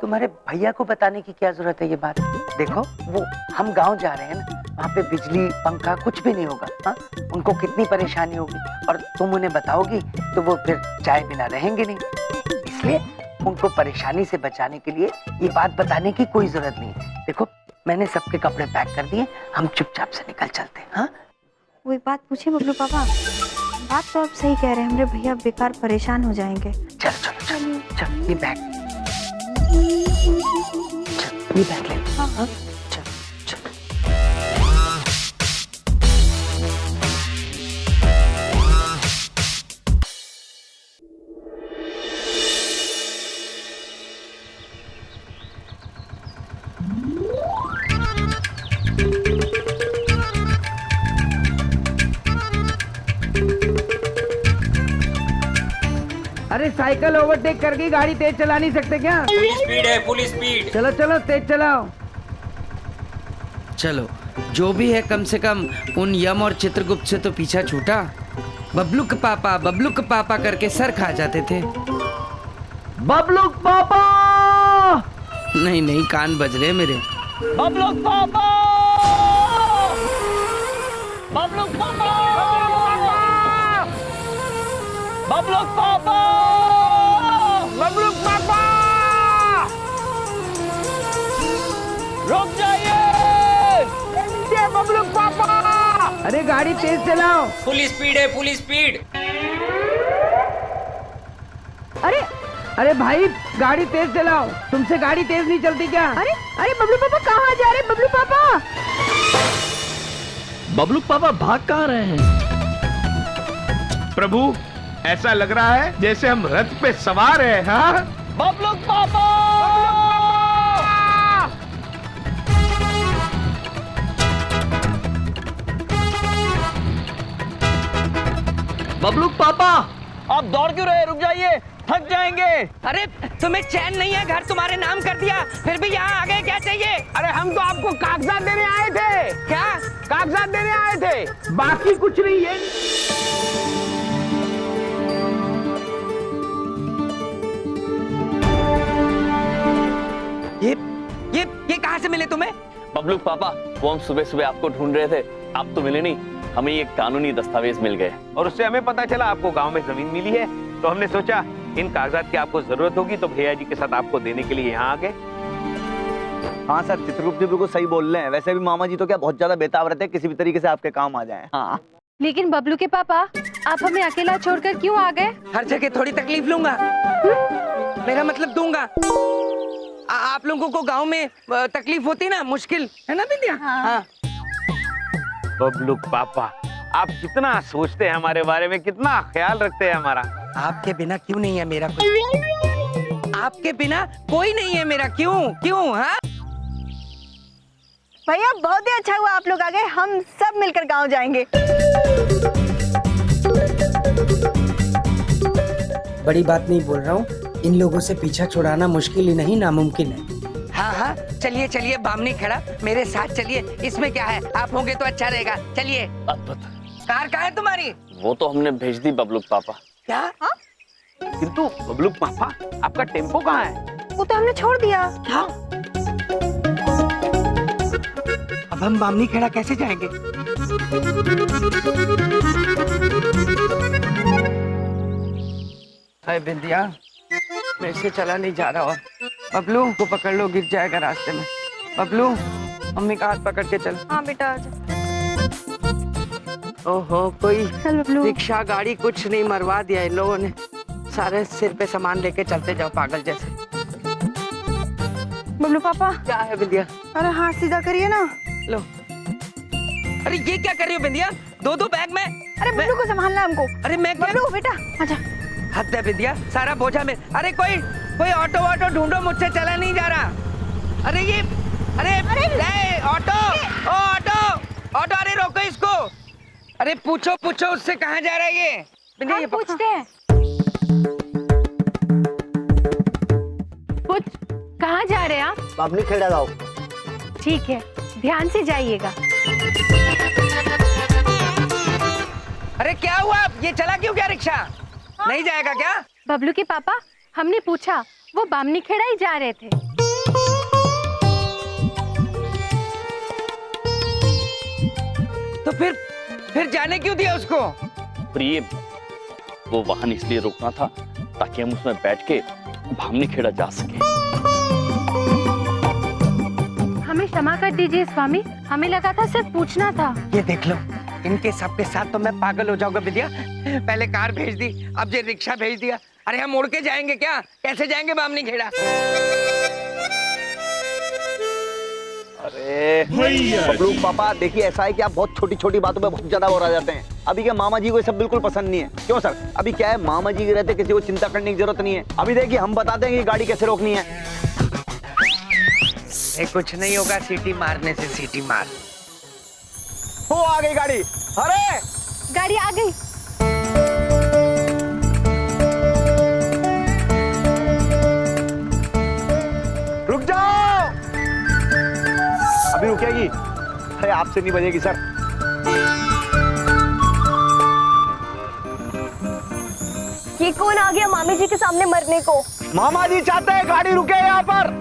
तुम्हारे भैया को बताने की क्या जरूरत है? ये बात देखो, वो हम गांव जा रहे हैं ना, वहाँ पे बिजली पंखा कुछ भी नहीं होगा। हाँ, उनको कितनी परेशानी होगी, और तुम उन्हें बताओगी तो वो फिर चाय बिना रहेंगे नहीं। इसलिए उनको परेशानी से बचाने के लिए ये बात बताने की कोई जरूरत नहीं। देखो, मैंने सबके कपड़े पैक कर दिए, हम चुपचाप से निकल चलते हैं। हाँ, वो एक बात पूछे बबलू पापा, बात तो आप सही कह रहे हैं, हमारे भैया बेकार परेशान हो जाएंगे। चल चल चल चल, ये बैग चल, ये बैग ले। हाँ चल चल। अरे साइकिल ओवरटेक करके गाड़ी तेज चला नहीं सकते क्या? फुल स्पीड है, फुल स्पीड। चलो चलो तेज चलाओ। चलो जो भी है, कम से कम उन यम और चित्रगुप्त से तो पीछा छूटा। बबलूक पापा करके सर खा जाते थे। बबलूक पापा! नहीं नहीं, कान बज रहे मेरे। बबलूक पापा! बबलूक पापा! बबलूक पापा! बबलूक पापा! रुक जाइए! बबलूक पापा! अरे गाड़ी तेज चलाओ। फुल स्पीड है, फुल स्पीड। अरे अरे भाई, गाड़ी तेज चलाओ। तुमसे गाड़ी तेज नहीं चलती क्या? अरे अरे बबलू पापा कहाँ जा रहे हैं? बबलू पापा! बबलूक पापा भाग कहाँ रहे हैं? प्रभु, ऐसा लग रहा है जैसे हम रथ पे सवार हैं। हाँ? बबलूक पापा! बबलूक पापा, आप दौड़ क्यों रहे? रुक जाइए, थक जाएंगे। अरे तुम्हें चैन नहीं है? घर तुम्हारे नाम कर दिया, फिर भी यहाँ आ गए, क्या चाहिए? अरे हम तो आपको कागजात देने आए थे। क्या कागजात देने आए थे, बाकी कुछ नहीं है। ये कहाँ से मिले तुम्हें? बबलूक पापा, वो हम सुबह सुबह आपको ढूंढ रहे थे, आप तो मिले नहीं। हमें ये कानूनी दस्तावेज मिल गए और उससे हमें पता चला आपको गांव में जमीन मिली है, तो हमने सोचा इन कागजात की आपको जरूरत होगी, तो भैया जी के साथ आपको देने के लिए यहाँ आ गए। हाँ सर, चित्रगुप्त जी बिल्कुल सही बोल रहे हैं। वैसे भी मामा जी तो क्या बहुत ज्यादा बेताब रहते हैं, किसी भी तरीके से आपके काम आ जाएं। हाँ। लेकिन बबलू के पापा, आप हमें अकेला छोड़कर क्यों आ गए? हर जगह थोड़ी तकलीफ लूंगा। मेरा मतलब दूंगा। आप लोगों को गांव में तकलीफ होती ना, मुश्किल है ना बिंदिया? हाँ। बबलूक पापा, आप कितना सोचते हैं हमारे बारे में, कितना ख्याल रखते हैं हमारा। आपके बिना क्यों नहीं है मेरा कोई? आपके बिना कोई नहीं है मेरा, क्यों? हाँ भैया बहुत ही अच्छा हुआ आप लोग आ गए, हम सब मिलकर गांव जाएंगे। बड़ी बात नहीं बोल रहा हूँ, इन लोगों से पीछा छुड़ाना मुश्किल ही नहीं नामुमकिन है। हाँ, चलिए चलिए, बामनी खड़ा, मेरे साथ चलिए। इसमें क्या है, आप होंगे तो अच्छा रहेगा। चलिए। अद्भुत। कार कहाँ है तुम्हारी? वो तो हमने भेज दी बबलूक पापा। क्या? हाँ? किंतु बबलूक पापा, आपका टेम्पो कहाँ है? वो तो हमने छोड़ दिया। हाँ? अब हम बामनी खेड़ा कैसे जाएंगे? हाय बिंदिया, मेरे से चला नहीं जा रहा। और बबलू को पकड़ लो, गिर जाएगा रास्ते में। बबलू, मम्मी का हाथ पकड़ के चल। हाँ बेटा आजा। ओहो, कोई चल बबलू। रिक्शा गाड़ी कुछ नहीं, मरवा दिया इन लोगों ने। सारे सिर पे सामान लेके चलते जाओ पागल जैसे। बबलू पापा। क्या है बिंदिया? अरे हाथ सीधा करिए ना। लो। अरे ये क्या कर रही हो बिंदिया? दो बैग में। अरे बबलू को संभालना हमको। अरे मैं क्या? बबलू बेटा आजा। हद है बिंदिया, सारा बोझा में। अरे कोई ऑटो ढूंढो, मुझसे चला नहीं जा रहा। अरे ये ऑटो, अरे रोको इसको। अरे पूछो उससे कहाँ जा रहा है ये? बिंदिया ये पूछते हैं। पूछ, कहाँ जा रहे हैं आप? बामनी खेड़ा गाँव। ठीक है, ध्यान से जाइएगा। अरे क्या हुआ? ये चला क्यों क्या रिक्शा? नहीं जाएगा क्या? बबलू के पापा, हमने पूछा, वो बामनी खेड़ा ही जा रहे थे। तो फिर जाने क्यों दिया उसको? प्रिय, वो वाहन इसलिए रोकना था ताकि हम उसमें बैठ के बामनी खेड़ा जा सके। हमें क्षमा कर दीजिए स्वामी, हमें लगा था सिर्फ पूछना था। ये देख लो, इनके सबके साथ तो मैं पागल हो जाऊंगा विद्या। पहले कार भेज दी, अब ये रिक्शा भेज दिया। अरे हम उड़ के जाएंगे क्या? कैसे जाएंगे बामनी खेड़ा? अरे बबलू पापा देखिए, ऐसा है कि आप बहुत छोटी छोटी बातों पे बहुत ज्यादा वो आ जाते हैं। अभी क्या मामा जी को ये सब बिल्कुल पसंद नहीं है। क्यों सर? अभी क्या है, मामा जी के रहते किसी को चिंता करने की जरूरत नहीं है। अभी देखिए हम बताते हैं कि गाड़ी कैसे रोकनी है। कुछ नहीं होगा, सीटी मारने से। सीटी मार। हो आ गई गाड़ी। अरे गाड़ी आ गई। रुक जाओ। अभी रुकेगी? अरे आपसे नहीं बजेगी सर। ये कौन आ गया मामी जी के सामने मरने को? मामा जी चाहते हैं गाड़ी रुके यहाँ पर।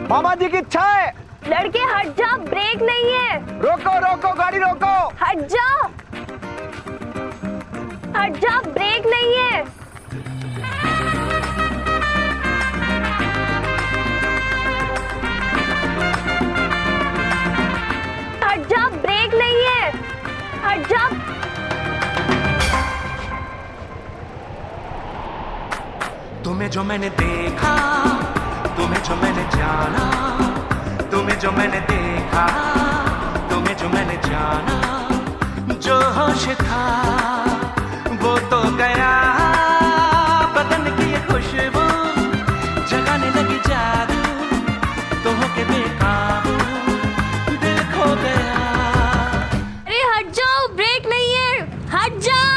मामा जी की इच्छा है। लड़के हट जा, ब्रेक नहीं है। रोको रोको, गाड़ी रोको। हट जा, हट जा, ब्रेक नहीं है। हट जा, ब्रेक नहीं है। हट जा। तुम्हें जो मैंने देखा, तुम्हें जो मैंने जाना, तुम्हें जो मैंने देखा, तुम्हें जो मैंने जाना, जो होश था वो तो गया। बदन की ये खुशबू जगाने लगी जादू, तो होके बेकाबू दिल खो गया। अरे हट जाओ, ब्रेक नहीं है। हट जाओ।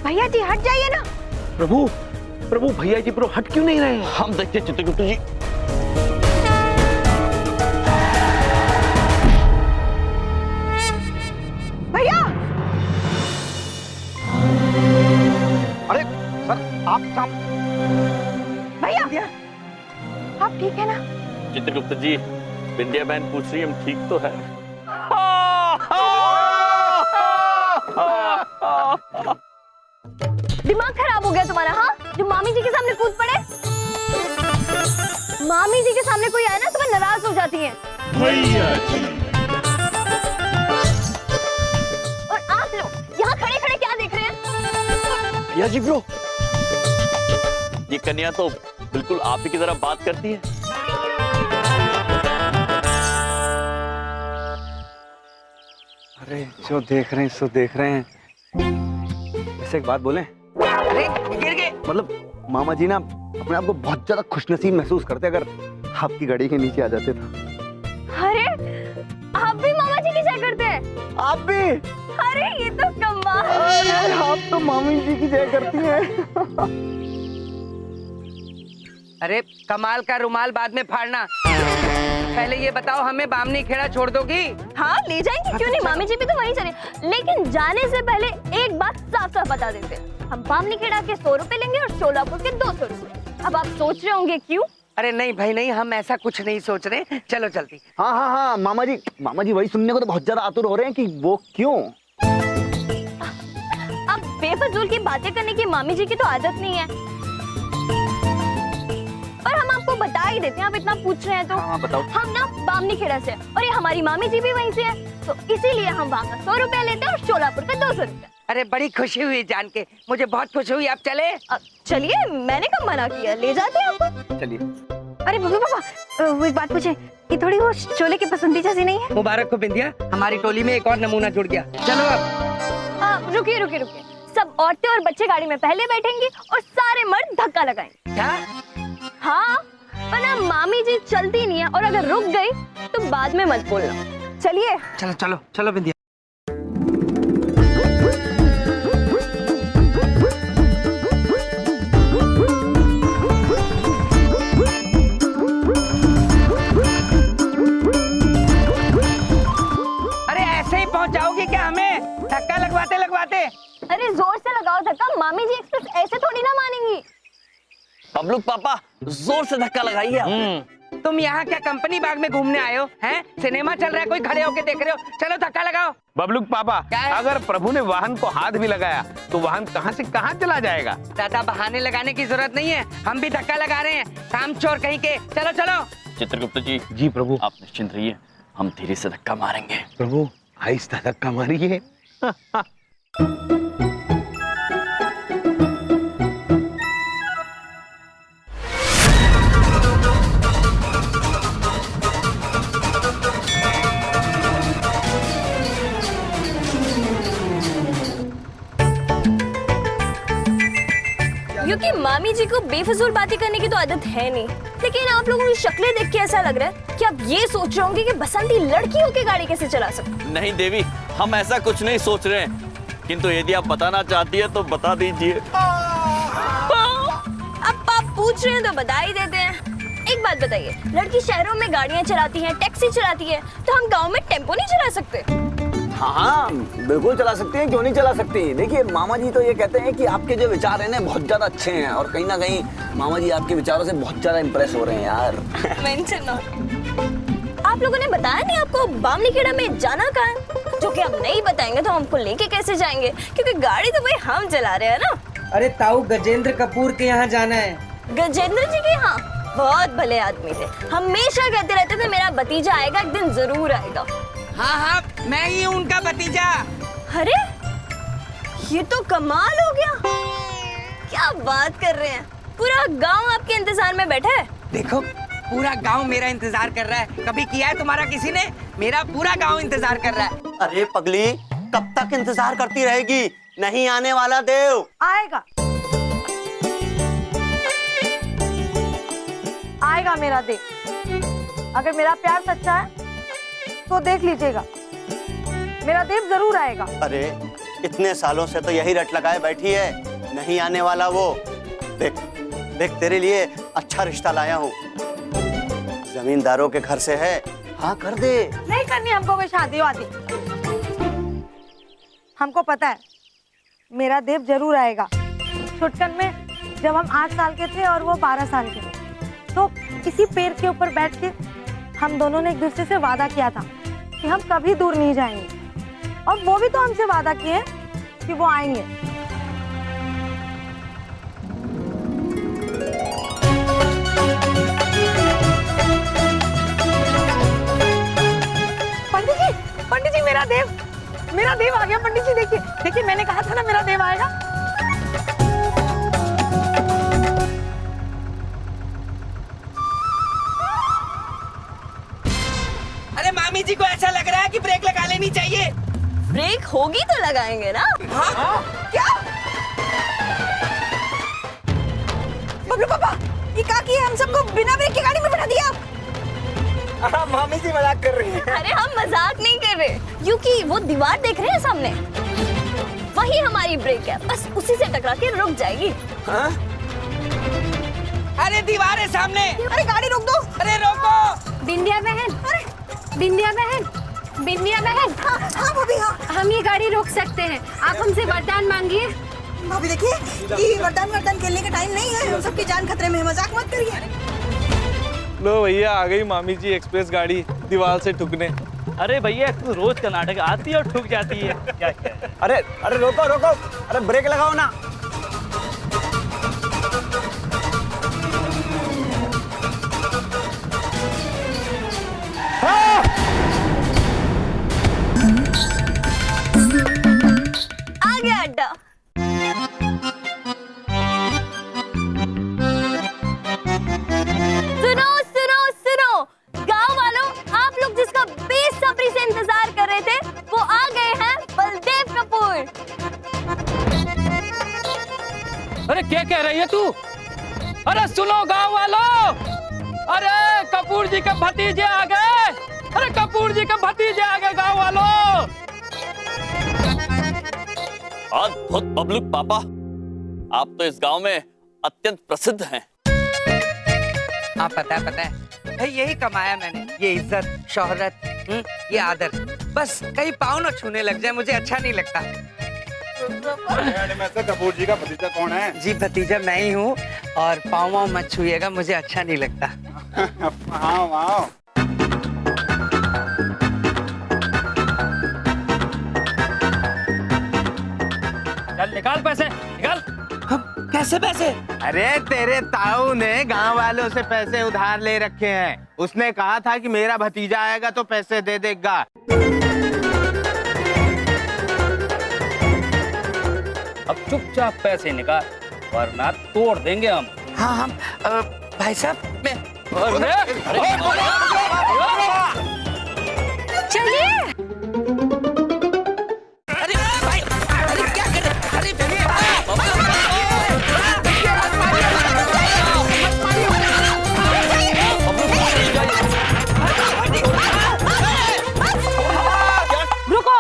भैया जी हट जाइए ना। प्रभु प्रभु भैया जी प्रभु हट क्यों नहीं रहे हैं? हम देखते चित्रगुप्त जी। भैया। अरे सर आप भैया आप ठीक है ना? चित्रगुप्त जी, बिंदिया बहन पूछ रही है हम ठीक तो है। दिमाग खराब हो गया तुम्हारा? हाँ, जो मामी जी के सामने कूद पड़े। मामी जी के सामने कोई आए ना तो मैं नाराज हो जाती है। भैया जी। और आप लोग यहाँ खड़े खड़े क्या देख रहे हैं? भैया जी ब्रो, ये कन्या तो बिल्कुल आप ही की तरह बात करती है। अरे जो देख रहे हैं सो देख रहे हैं। ऐसे एक बात बोले? अरे गिर गए। मतलब मामा जी ना अपने आप को बहुत ज्यादा खुशनसीब महसूस करते अगर आपकी गाड़ी के नीचे आ जाते था। अरे आप भी मामा जी की जय करते हैं? आप भी? अरे ये तो कमाल। अरे आप तो मामी जी की जय करती हैं। अरे कमाल का रुमाल बाद में फाड़ना, पहले ये बताओ हमें बामनी खेड़ा छोड़ दोगी? हाँ ले जाएंगे, क्यों नहीं। मामी जी भी तो वहीं चले। लेकिन जाने से पहले एक बात साफ साफ बता देते, हम बामनी खेड़ा के 100 रुपए लेंगे और शोलापुर के 200 रुपए। अब आप सोच रहे होंगे क्यों? अरे नहीं भाई नहीं, हम ऐसा कुछ नहीं सोच रहे। चलो चलती। हाँ हाँ हाँ मामा जी वही सुनने को तो बहुत ज्यादा आतुर हो रहे हैं कि वो क्यों। अब बेफजूल की बातें करने की मामी जी की तो आदत नहीं है, पर हम आपको बता ही देते हैं। आप इतना पूछ रहे हैं तो हाँ, बताओ। हम ना बामनी खेड़ा से, और ये हमारी मामी जी भी वहीं से है, तो इसीलिए हम वहाँ का 100 रुपया लेते हैं और शोलापुर का 200 रुपया। अरे बड़ी खुशी हुई जान के, मुझे बहुत खुशी हुई। आप चले? चलिए, मैंने कब मना किया, ले जाते हैं आपको। चलिए। अरे बब्लू पापा, वो एक बात पूछे, ये थोड़ी वो शोले की पसंदीदा सी नहीं है? मुबारक हो बिंदिया, हमारी टोली में एक और नमूना जुड़ गया। चलो अब। रुकिए रुकिए रुकिए, सब औरतें और बच्चे गाड़ी में पहले बैठेंगे और सारे मर्द धक्का लगाएंगे। क्या? हाँ, वरना मामी जी चलती नहीं है, और अगर रुक गई तो बाद में मत बोलना। चलिए। चलो चलो चलो बिंदिया। अरे ऐसे ही पहुंच जाओगी क्या हमें धक्का लगवाते लगवाते? अरे जोर से लगाओ धक्का, मामी जी एक्सप्रेस ऐसे थोड़ी ना मानेंगी। बबलू पापा जोर से धक्का लगाइए। तुम यहाँ क्या कंपनी बाग में घूमने आए हो? हैं? सिनेमा चल रहा है, कोई खड़े होके देख रहे हो? चलो धक्का लगाओ। बबलूक पापा, अगर प्रभु ने वाहन को हाथ भी लगाया तो वाहन कहाँ से कहाँ चला जाएगा? दादा बहाने लगाने की जरूरत नहीं है, हम भी धक्का लगा रहे हैं, काम चोर कहीं के। चलो चलो। चित्रगुप्त जी। जी प्रभु। आप निश्चिंत रहिए, हम धीरे से धक्का मारेंगे। प्रभु आहिस्ता धक्का मारिए। क्योंकि मामी जी को बेफजूल बातें करने की तो आदत है नहीं, लेकिन आप लोगों की शक्लें देख के ऐसा लग रहा है कि आप ये सोच रहे होंगे कि बसंती लड़की होकर गाड़ी कैसे चला सकती। नहीं देवी, हम ऐसा कुछ नहीं सोच रहे हैं, किंतु यदि आप बताना चाहती है तो बता दीजिए। अब आप पूछ रहे हैं तो बता ही देते हैं। एक बात बताइए, लड़की शहरों में गाड़ियाँ चलाती है, टैक्सी चलाती है, तो हम गाँव में टेम्पो नहीं चला सकते? हाँ बिल्कुल चला सकते हैं, क्यों नहीं चला सकती। देखिए मामा जी तो ये कहते हैं कि आपके जो विचार हैं ना बहुत ज्यादा अच्छे हैं, और कहीं ना कहीं मामा जी आपके विचारों से बहुत ज्यादा इम्प्रेस हो रहे हैं यार। आप लोगों ने बताया नहीं आपको बामनीखेड़ा में जाना कहाँ है? जो कि आप नहीं बताएंगे तो हमको लेके कैसे जाएंगे, क्योंकि गाड़ी तो भाई हम चला रहे हैं ना। अरे ताऊ गजेंद्र कपूर के यहाँ जाना है। गजेंद्र जी के यहाँ? बहुत भले आदमी थे, हमेशा कहते रहते थे मेरा भतीजा आएगा, एक दिन जरूर आएगा। हाँ हाँ, मैं ही हूँ उनका भतीजा। अरे ये तो कमाल हो गया, क्या बात कर रहे हैं। पूरा गांव आपके इंतजार में बैठा है। देखो पूरा गांव मेरा इंतजार कर रहा है। कभी किया है तुम्हारा किसी ने? मेरा पूरा गांव इंतजार कर रहा है। अरे पगली, कब तक इंतजार करती रहेगी? नहीं आने वाला देव? आएगा आएगा मेरा देव। अगर मेरा प्यार सच्चा है तो देख लीजिएगा, मेरा देव जरूर आएगा। अरे इतने सालों से तो यही रट लगाए बैठी है, नहीं आने वाला वो। देख देख तेरे लिए अच्छा रिश्ता लाया हूँ, जमींदारों के घर से है, हाँ कर दे। नहीं करनी हमको कोई शादी वादी, हमको पता है मेरा देव जरूर आएगा। छुटकन में जब हम 8 साल के थे और वो 12 साल के थे, तो इसी पेड़ के ऊपर बैठ के हम दोनों ने एक दूसरे से वादा किया था कि हम कभी दूर नहीं जाएंगे, और वो भी तो हमसे वादा किए कि वो आएंगे। पंडित जी मेरा देव आ गया। पंडित जी देखिए देखिए, मैंने कहा था ना मेरा देव आएगा। अरे मामी जी को ऐसा लग रहा है कि ब्रेक लगा लेनी चाहिए। ब्रेक होगी तो लगाएंगे ना। हाँ? क्या बबलू पापा, ये क्या किया? हम सबको बिना ब्रेक की गाड़ी में बैठा दिया। मामी जी मजाक कर रही है। अरे हम मजाक नहीं कर रहे, क्योंकि वो दीवार देख रहे हैं सामने, वही हमारी ब्रेक है, बस उसी से टकरा के रुक जाएगी। हाँ? अरे दीवार है सामने। अरे गाड़ी रोक दो। अरे रोको। बिंदिया बहन, बिंदिया बहन, बिंदिया बहन। हाँ भाभी, हाँ हम ये गाड़ी रोक सकते हैं, आप हमसे वरदान मांगिए। भाभी देखिए, ये वरदान खेलने का टाइम नहीं है, हम सबकी जान खतरे में है, मजाक मत करिए। लो भैया, आ गई मामी जी एक्सप्रेस गाड़ी दीवार से ठुकने। अरे भैया तू रोज कर्नाटक आती है और ठुक जाती है, क्या क्या है? अरे अरे रोको रोको, अरे ब्रेक लगाओ ना। आ गया अड्डा। सुनो सुनो सुनो गांव वालों, आप लोग जिसका बेसब्री से इंतजार कर रहे थे वो आ गए हैं, बलदेव कपूर। अरे क्या कह रही है तू? अरे सुनो गांव वालों, अरे कपूर जी के भतीजे आ गए। अरे कपूर जी के भतीजे आ गए गांव वालों। अद्भुत बबलूक पापा, आप तो इस गांव में अत्यंत प्रसिद्ध हैं। हाँ पता है भाई, यही कमाया मैंने, ये इज्जत शोहरत, ये आदर। बस कहीं पाँव न छूने लग जाए मुझे अच्छा नहीं लगता। कपूर जी का भतीजा कौन है? जी भतीजा मैं ही हूँ, और पाँव मत छूइएगा, मुझे अच्छा नहीं लगता। आओ आओ। चल निकाल पैसे निकाल। कैसे पैसे? अरे तेरे ताऊ ने गांव वालों से पैसे उधार ले रखे हैं। उसने कहा था कि मेरा भतीजा आएगा तो पैसे दे देगा। अब चुपचाप पैसे निकाल वरना तोड़ देंगे हम। हाँ हम भाई साहब मैं चलिए। अरे भाई अरे क्या कर रहे? अरे रुको।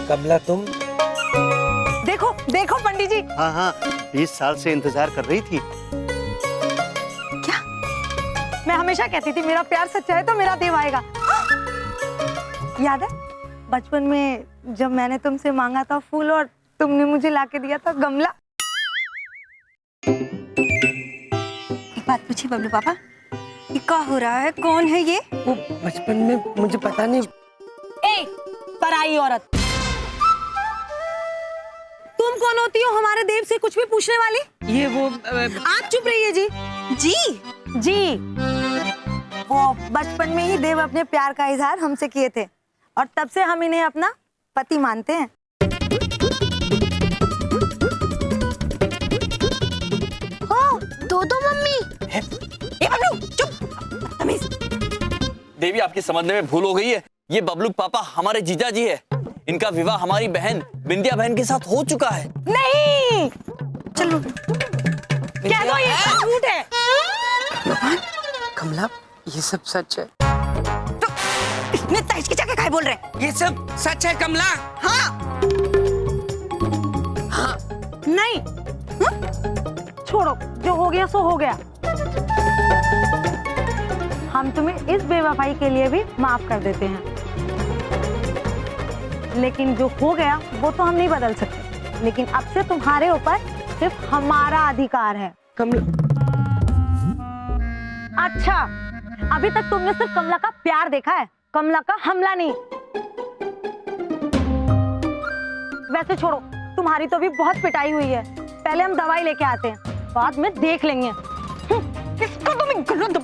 कमला तुम देखो देखो पंडित जी। हाँ हाँ 20 साल से इंतजार कर रही थी। मैं हमेशा कहती थी मेरा प्यार सच्चा है तो मेरा देव आएगा। याद है बचपन में जब मैंने तुमसे मांगा था फूल और तुमने मुझे लाके दिया था गमला। एक बात पूछी बबलू पापा, ये क्या हो रहा है? कौन है ये? वो बचपन में मुझे पता नहीं। ए पराई औरत, तुम कौन होती हो हमारे देव से कुछ भी पूछने वाली? ये वो आप चुप रहिए जी। जी जी वो बचपन में ही देव अपने प्यार का इजहार हमसे किए थे और तब से हम इन्हें अपना पति मानते हैं। हो दो मम्मी। ये बबलू चुप तमीज। देवी आपकी समझने में भूल हो गई है। ये बबलू पापा हमारे जीजा जी है। इनका विवाह हमारी बहन बिंदिया बहन के साथ हो चुका है। नहीं चलो क्या दो ये झूठ है। कमला ये सब सच है। तो इतने तेज के क्या बोल रहे हैं? ये सब सच है कमला? हाँ हाँ नहीं छोड़ो, जो हो गया सो हो गया। हम तुम्हें इस बेवफाई के लिए भी माफ कर देते हैं, लेकिन जो हो गया वो तो हम नहीं बदल सकते। लेकिन अब से तुम्हारे ऊपर सिर्फ हमारा अधिकार है। कमला अच्छा अभी तक तुमने सिर्फ कमला का प्यार देखा है, कमला का हमला नहीं। वैसे छोड़ो, तुम्हारी तो भी बहुत पिटाई हुई है। पहले हम दवाई लेके आते हैं, बाद में देख लेंगे। इसको तुम गलत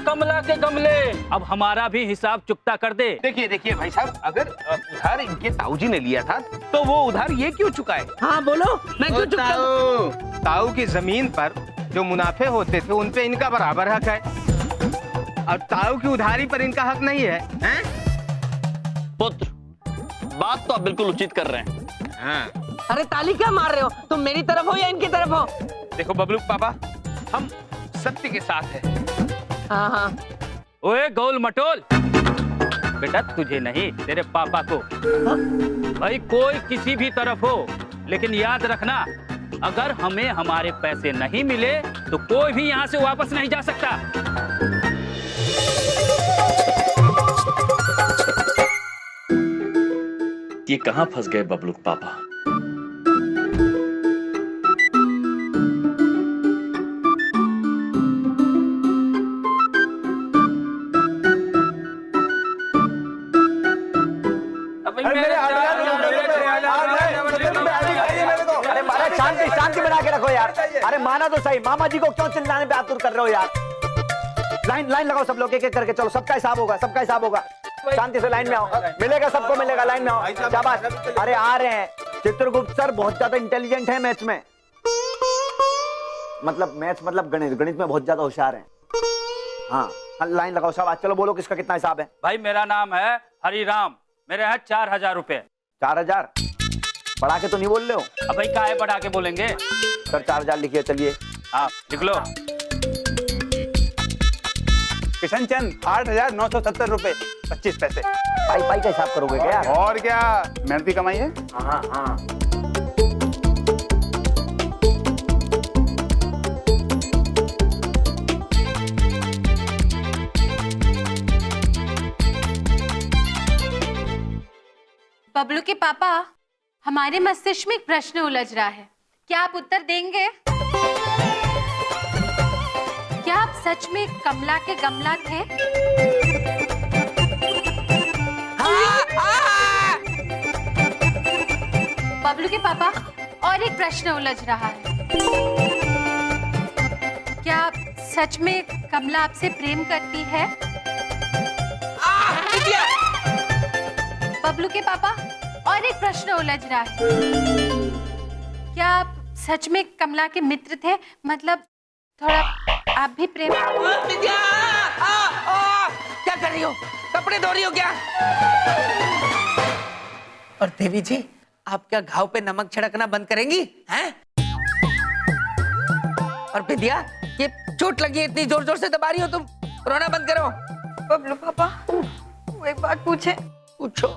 कमला के गमले, अब हमारा भी हिसाब चुकता कर दे। देखिए देखिए भाई साहब, अगर उधार इनके ताऊजी ने लिया था तो वो उधार ये क्यों चुकाए? हाँ बोलो, मैं क्यों चुका? ताऊ की जमीन पर जो मुनाफे होते थे उन पे इनका बराबर हक है और ताऊ की उधारी पर इनका हक नहीं है, हैं? पुत्र बात तो आप बिल्कुल उचित कर रहे हैं। हाँ। अरे ताली क्या मार रहे हो? तुम मेरी तरफ हो या इनकी तरफ हो? देखो बबलू पापा, हम सत्य के साथ हैं। हाँ हाँ। ओए गोल मटोल, बेटा तुझे नहीं तेरे पापा को। भाई कोई किसी भी तरफ हो, लेकिन याद रखना अगर हमें हमारे पैसे नहीं मिले तो कोई भी यहाँ से वापस नहीं जा सकता। ये कहाँ फंस गए बबलू पापा? शांति शांति बना के रखो यार। अरे माना तो सही, मामा जी को क्यों चिल्लाने पे आतुर कर रहे हो यार? लाइन लाइन लगाओ सब लोग, एक एक करके चलो, सबका हिसाब होगा, सबका हिसाब होगा। शांति से लाइन में आओ, मिलेगा सबको मिलेगा, लाइन में आओ। शाबाश। अरे आ रहे हैं। चित्रगुप्त सर बहुत ज्यादा इंटेलिजेंट है मैथ्स में, मतलब मैथ्स मतलब गणित, गणित में बहुत ज्यादा होशियार है। हाँ लाइन लगाओ शाबाश। चलो बोलो किसका कितना हिसाब है? भाई मेरा नाम है हरिराम, मेरे हैं 4000 रुपए। 4000 बढ़ा के तो नहीं बोल रहे हो? अब भाई काहे बढ़ा के बोलेंगे? सर 4000 लिखिए। चलिए हाँ लिख लो। किशन चंद 8,970 रुपए 25 पैसे। पाई पाई का हिसाब करोगे क्या? और क्या, मेहनती कमाई है। हाँ हाँ बबलू के पापा, हमारे मस्तिष्क में एक प्रश्न उलझ रहा है, क्या आप उत्तर देंगे? क्या आप सच में कमला के गमला थे? बबलू के पापा, और एक प्रश्न उलझ रहा है, क्या आप सच में कमला आपसे प्रेम करती है? बबलू के पापा, और एक प्रश्न उलझ रहा है, क्या आप सच में कमला के मित्र थे? मतलब थोड़ा आप भी प्रेम। क्या कर रही हो? कपड़े धो रही हो क्या? और देवी जी, आप क्या घाव पे नमक छिड़कना बंद करेंगी हैं? और विद्या, ये चोट लगी है, इतनी जोर जोर से दबा रही हो तुम, रोना बंद करो। बबलू पापा, वो एक बात पूछे? पूछो।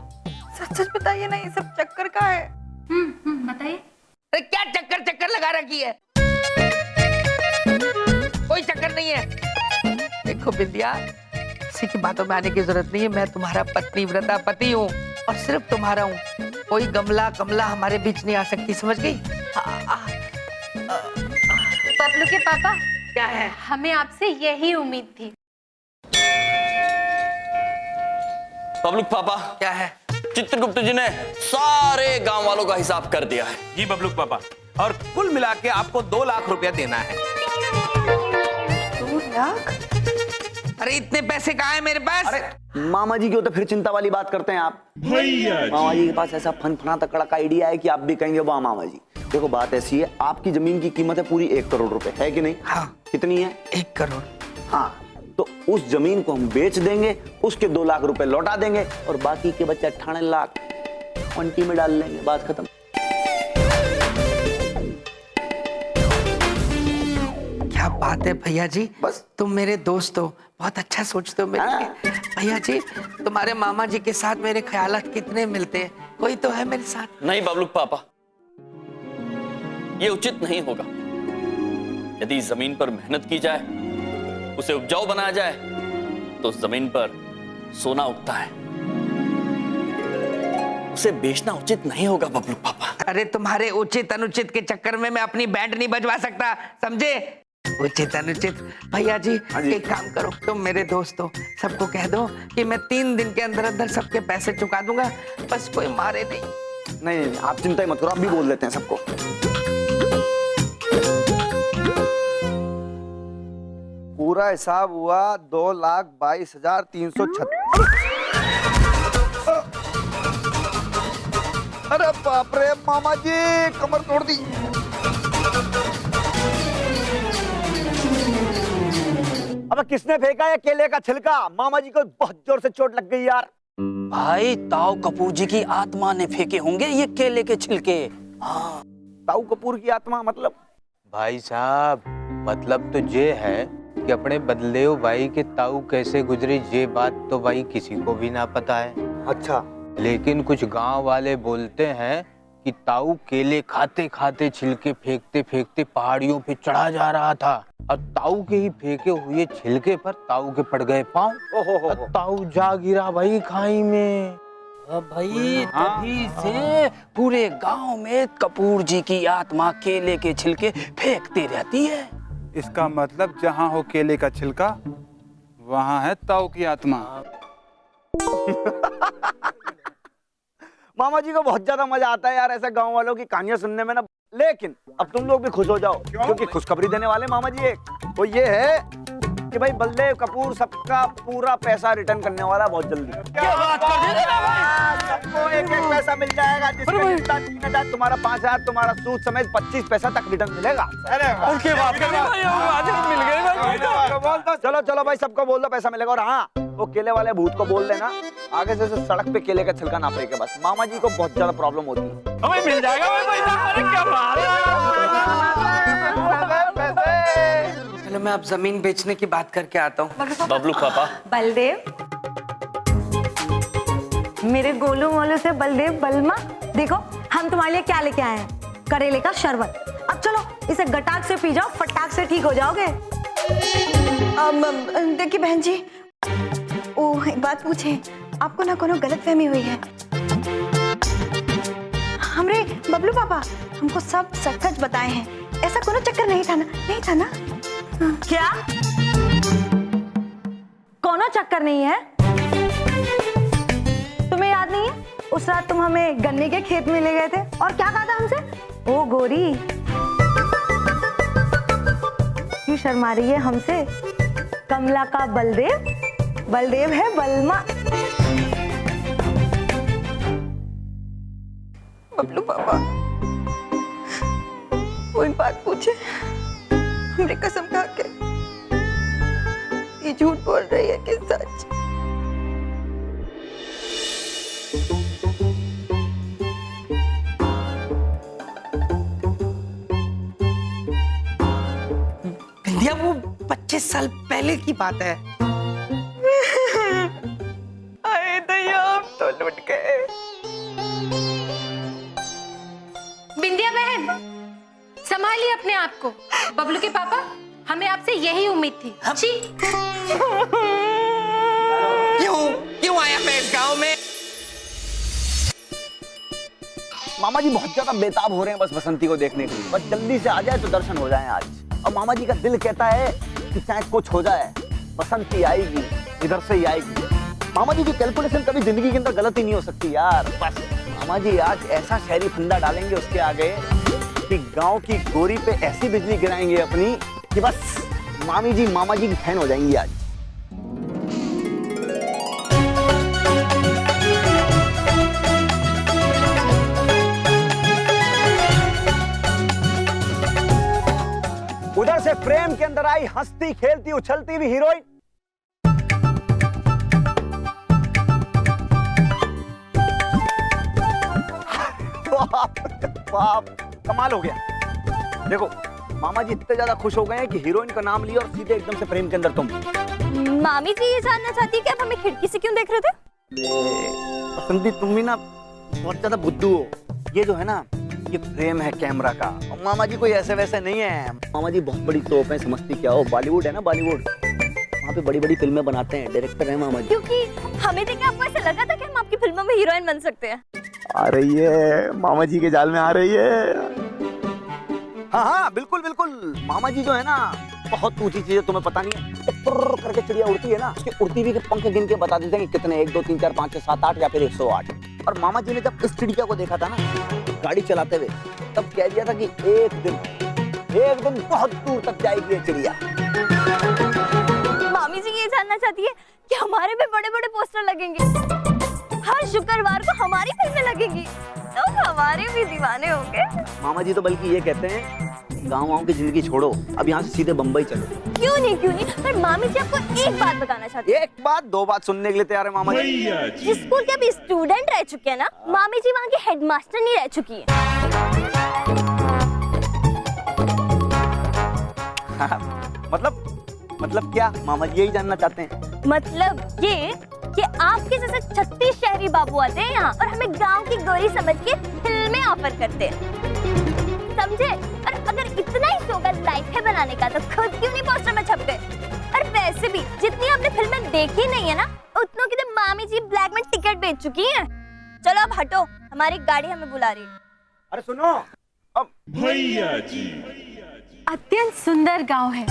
सच सच बताइए ना, ये सब चक्कर का है? बताइए। अरे क्या चक्कर चक्कर लगा रखी है? कोई चक्कर नहीं है। देखो विद्या, किसी की बातों में आने की जरूरत नहीं है। मैं तुम्हारा पत्नी व्रता पति हूँ और सिर्फ तुम्हारा हूँ। कोई गमला कमला हमारे बीच नहीं आ सकती, समझ गई? बबलू के पापा, क्या है? हमें आपसे यही उम्मीद थी। बबलू पापा, क्या है? चित्रगुप्त जी ने सारे गांव वालों का हिसाब कर दिया है। जी बबलूक पापा, और कुल मिला के आपको 2 लाख रुपया देना है। 2 लाख? अरे इतने पैसे कहाँ है मेरे पास? अरे मामा जी क्यों तो फिर चिंता वाली बात करते हैं आप? मामा जी के पास ऐसा फन-फना तकड़ा का आइडिया है कि आप भी कहेंगे वाह मामा जी। देखो बात ऐसी है, आपकी जमीन की कीमत है पूरी 1 करोड़ रुपए, है कि नहीं? हाँ। कितनी है? 1 करोड़। हाँ, तो उस जमीन को हम बेच देंगे, उसके 2 लाख रुपए लौटा देंगे और बाकी के बच्चे 98 लाख पंटी में डाल लेंगे, बात खत्म। क्या बात है भैया जी, बस तुम मेरे दोस्त हो, बहुत अच्छा सोचते हो मेरे लिए। भैया जी, तुम्हारे मामा जी के साथ मेरे ख्यालात कितने मिलते हैं, कोई तो है मेरे साथ। नहीं बबलू पापा, ये उचित नहीं होगा। यदि जमीन पर मेहनत की जाए, उसे उपजाऊ बनाया जाए, तो उस जमीन पर सोना उगता है। उसे बेचना उचित नहीं होगा बबलू पापा। अरे तुम्हारे उचित अनुचित के चक्कर में मैं अपनी बैंड नहीं बजवा सकता, समझे? उचित अनुचित। भैया जी, एक काम करो, तुम मेरे दोस्त हो, सबको कह दो कि मैं 3 दिन के अंदर अंदर सबके पैसे चुका दूंगा, बस कोई मारे नहीं। नहीं, आप चिंता ही मत करो, आप भी बोल देते हैं सबको। पूरा हिसाब हुआ 2,22,336। अरे बाप रे मामा जी, कमर तोड़ दी। अब किसने फेंका है केले का छिलका? मामा जी को बहुत जोर से चोट लग गई यार। भाई ताऊ कपूर जी की आत्मा ने फेंके होंगे ये केले के छिलके। हाँ, ताऊ कपूर की आत्मा मतलब? भाई साहब, मतलब तो ये है कि अपने बदलेव भाई के ताऊ कैसे गुजरे, ये बात तो भाई किसी को भी ना पता है। अच्छा। लेकिन कुछ गांव वाले बोलते हैं कि ताऊ केले खाते खाते छिलके फेंकते फेंकते पहाड़ियों पे चढ़ा जा रहा था और ताऊ के ही फेंके हुए छिलके पर ताऊ के पड़ गए पांव। ताऊ जा गिरा भाई खाई में। भाई तभी से पूरे गांव में कपूर जी की आत्मा केले के छिलके फेंकती रहती है। इसका मतलब जहाँ हो केले का छिलका, वहाँ है ताऊ की आत्मा। मामा जी को बहुत ज्यादा मजा आता है यार ऐसे गांव वालों की कहानियां सुनने में ना। लेकिन अब तुम लोग भी खुश हो जाओ, क्योंकि खुशखबरी देने वाले मामा जी एक वो ये है कि भाई बलदेव कपूर सबका पूरा पैसा रिटर्न करने वाला बहुत जल्दी। क्या बात कर रहे हो? सबको एक एक पैसा मिल जाएगा, जिसका 3,000, तुम्हारा 5,000, तुम्हारा सूद समेत 25 पैसा तक रिटर्न मिलेगा। चलो चलो भाई, सबको बोल दो पैसा मिलेगा। और हाँ, वो केले वाले भूत को बोल देना आगे से सड़क पे केले का छिलका ना फेंके, बस। मामा जी को बहुत ज्यादा प्रॉब्लम होती है। हमें मिल जाएगा क्या बात है? चलो मैं अब जमीन बेचने की बात करके आता हूँ। बबलू पापा। बलदेव, मेरे गोलू मोलू से बलदेव बलमा, देखो हम तुम्हारे लिए क्या लेके आए हैं, करेले का शरबत। अब चलो इसे गटाक से पी जाओ, फटाक से ठीक हो जाओगे। देखिए बहन जी, एक बात पूछे, आपको ना कोनो गलतफहमी हुई है? बबलू पापा हमको सब सच सच बताए हैं, ऐसा कोनो चक्कर नहीं था ना, नहीं था ना? क्या कोनो चक्कर नहीं है? तुम्हें याद नहीं है उस रात तुम हमें गन्ने के खेत में ले गए थे और क्या कहा था हमसे? ओ गोरी, क्यों शर्मा रही है हमसे? कमला का बलदेव, बलदेव है बलमा। बबलू पापा कोई बात पूछे, हमने कसम खा के ये झूठ बोल रही है कि सच? बिंदिया वो 25 साल पहले की बात है। आए दया, हम तो लुट गए। बिंदिया बहन, संभालिए अपने आप को। बबलू के पापा, हमें आपसे यही उम्मीद थी। छी। क्यों आया मैं इस गांव में? मामा जी बहुत ज्यादा बेताब हो रहे हैं बस बसंती को देखने के लिए। बस जल्दी से आ जाए तो दर्शन हो जाए आज। और मामा जी का दिल कहता है कि चाहे कुछ हो जाए, बसंती आएगी, इधर से ही आएगी। मामा जी की कैलकुलेशन कभी जिंदगी के अंदर गलत ही नहीं हो सकती यार। बस मामा जी आज ऐसा शहरी फंदा डालेंगे उसके आगे कि गांव की गोरी पे ऐसी बिजली गिराएंगे अपनी कि बस मामी जी मामा जी की फैन हो जाएंगी आज। उधर से फ्रेम के अंदर आई हंसती खेलती उछलती हुई हीरोइन। बाप, कमाल हो गया। देखो मामा जी इतने ज्यादा खुश हो गए हैं कि हीरोइन का नाम लिया और सीधे एकदम से फ्रेम के अंदर तुम। मामी जी ये जानना चाहती है कि आप हमें खिड़की से क्यों देख रहे थे? बसंती तुम भी ना बहुत ज्यादा बुद्धू हो। ये जो है ना, ये फ्रेम है कैमरा का। और मामा जी कोई ऐसे वैसे नहीं है। मामा जी बहुत बड़ी तोप है, समझती क्या हो। बॉलीवुड है ना, बॉलीवुड, वहाँ पे बड़ी बड़ी फिल्में बनाते हैं, डायरेक्टर है मामा जी। क्योंकि हमें देख के आपको ऐसा लगा था कि हम आपकी फिल्मों में हीरोइन बन सकते हैं। आ रही है मामा जी के जाल में, आ रही है। हाँ हाँ बिल्कुल बिल्कुल। मामा जी जो है ना बहुत ऊंची चीजें तुम्हें पता नहीं है। तो करके चिड़िया उड़ती है ना, कि उड़ती भी के पंख गिन के बता देते हैं कि कितने, 1 2 3 4 5 6 7 8 या फिर 108। और मामा जी ने जब इस चिड़िया को देखा था ना गाड़ी चलाते हुए, तब कह दिया था कि एक दिन बहुत दूर तक जाएगी ये चिड़िया। मामी जी ये जानना चाहती है कि हमारे भी बड़े बड़े पोस्टर लगेंगे, हर शुक्रवार को हमारी फिल्में लगेंगी, तो हमारे भी दीवाने होंगे। मामा जी तो बल्कि ये कहते हैं गाँव की जिंदगी छोड़ो, अब यहाँ से सीधे बम्बई चलो। क्यों नहीं, पर मामी जी आपको एक बात बताना चाहती है। एक बात 2 बात सुनने के लिए तैयार है मामा जी। जिस स्कूल के अभी स्टूडेंट रह चुके हैं ना, मामी जी वहाँ की हेडमास्टर नहीं रह चुकी है। मतलब क्या मामा जी यही जानना चाहते हैं? मतलब ये कि आपके जैसे 36 शहरी बाबू आते हैं यहाँ और हमें गांव की गोरी समझ के फिल्में ऑफर करते हैं, समझे? और अगर इतना ही सोगा लाइफ है बनाने का तो खुद क्यों नहीं पोस्टर में छप गए? और वैसे भी जितनी आपने फिल्में देखी नहीं है ना, उतनों की तो मामी जी ब्लैक में टिकट बेच चुकी हैं। चलो अब हटो, हमारी गाड़ी हमें बुला रही है। अरे सुनो, अब भैया जी, अत्यंत सुंदर गांव है।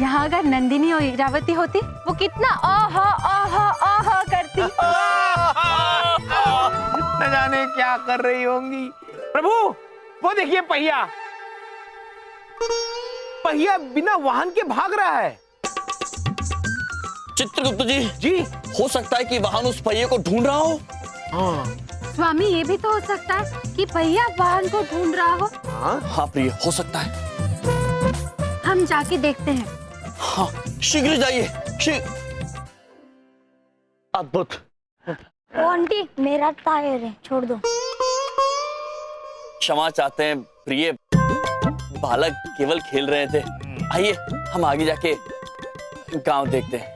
यहाँ अगर नंदिनी और इरावती होती, वो कितना आहा आहा आहा करती। न जाने क्या कर रही होंगी। प्रभु वो देखिए पहिया बिना वाहन के भाग रहा है। चित्रगुप्त जी, हो सकता है कि वाहन उस पहिए को ढूंढ रहा हो। हाँ स्वामी, ये भी तो हो सकता है कि पहिया वाहन को ढूंढ रहा हो। हाँ प्रिय, हो सकता है। हम जाके देखते हैं। हाँ शीघ्र जाइए। अद्भुत। ओ आंटी, मेरा टायर है, छोड़ दो। क्षमा चाहते हैं प्रिय, बालक केवल खेल रहे थे। आइए हम आगे जाके गांव देखते हैं।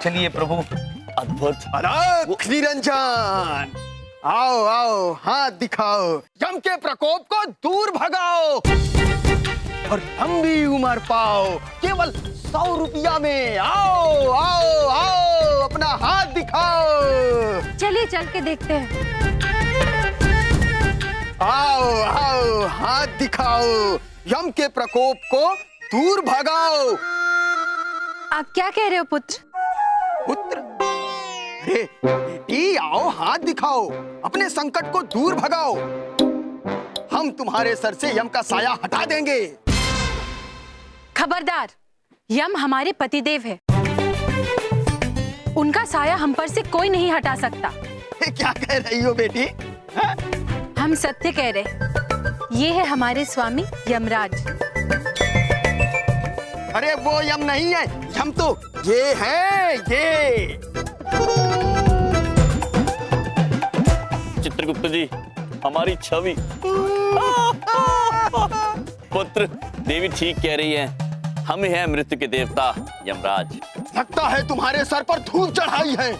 चलिए प्रभु। अद्भुत। अलख निरंजन, आओ आओ, हाथ दिखाओ, यम के प्रकोप को दूर भगाओ और लंबी उम्र पाओ केवल 100 रुपया में। आओ आओ आओ, अपना हाथ दिखाओ। चलिए चल के देखते हैं। आओ आओ हाथ दिखाओ, यम के प्रकोप को दूर भगाओ। आप क्या कह रहे हो पुत्र? पुत्र? अरे बेटी आओ हाथ दिखाओ, अपने संकट को दूर भगाओ। हम तुम्हारे सर से यम का साया हटा देंगे। खबरदार, यम हमारे पतिदेव है, उनका साया हम पर से कोई नहीं हटा सकता। क्या कह रही हो बेटी? हा? हम सत्य कह रहे, ये है हमारे स्वामी यमराज। अरे वो यम नहीं है, यम तो ये है, ये। चित्रगुप्त जी, हमारी छवि। पुत्र, देवी ठीक कह रही है, हम हैं मृत्यु के देवता यमराज। लगता है तुम्हारे सर पर धूप चढ़ाई है।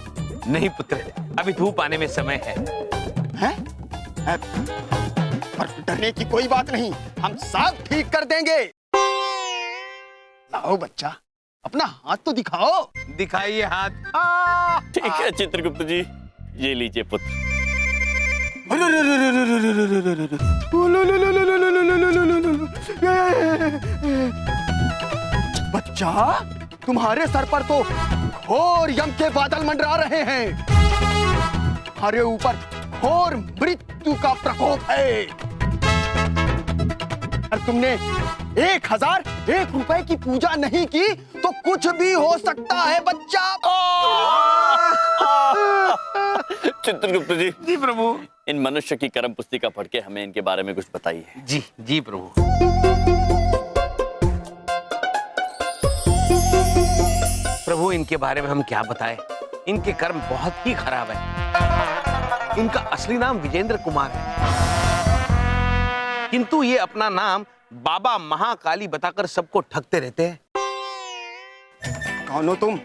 नहीं पुत्र, अभी धूप आने में समय है। हैं? पर डरने की कोई बात नहीं, हम सब ठीक कर देंगे। लाओ बच्चा, अपना हाथ तो दिखाओ। दिखाइए हाथ। ठीक है चित्रगुप्त जी, ये लीजिए पुत्र। बच्चा, तुम्हारे सर पर तो घोर यम के बादल मंडरा रहे हैं। हमारे ऊपर घोर मृत्यु का प्रकोप है। और तुमने 1001 रुपए की पूजा नहीं की तो कुछ भी हो सकता है बच्चा। चित्रगुप्त जी। जी प्रभु। इन मनुष्य की कर्म पुस्तिका पढ़ के हमें इनके बारे में कुछ बताइए। जी जी प्रभु। प्रभु, इनके बारे में हम क्या बताएं? इनके कर्म बहुत ही खराब है। इनका असली नाम विजेंद्र कुमार है, किंतु ये अपना नाम बाबा महाकाली बताकर सबको ठगते रहते हैं। कौन हो तुम?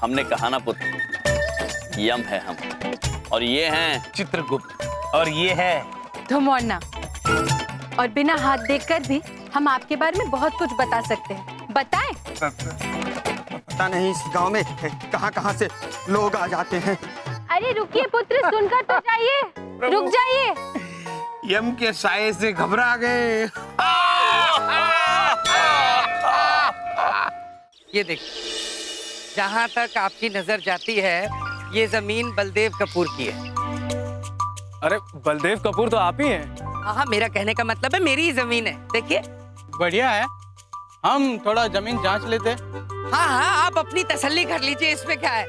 हमने कहा ना पुत्र, यम है हम, और ये हैं चित्रगुप्त, और ये है धुमौना। और बिना हाथ देखकर भी हम आपके बारे में बहुत कुछ बता सकते हैं। बताएं? पता नहीं इस गांव में कहां से लोग आ जाते हैं। अरे रुकिए पुत्र, सुनकर तो जाइए। रुक जाइए। यम के साये से घबरा गए। ये देखिए, जहां तक आपकी नजर जाती है ये जमीन बलदेव कपूर की है। अरे बलदेव कपूर तो आप ही हैं। हाँ, मेरा कहने का मतलब है मेरी ही जमीन है। देखिए। बढ़िया है, हम थोड़ा जमीन जांच लेते। हाँ हाँ, आप अपनी तसल्ली कर लीजिए, इसमें क्या है।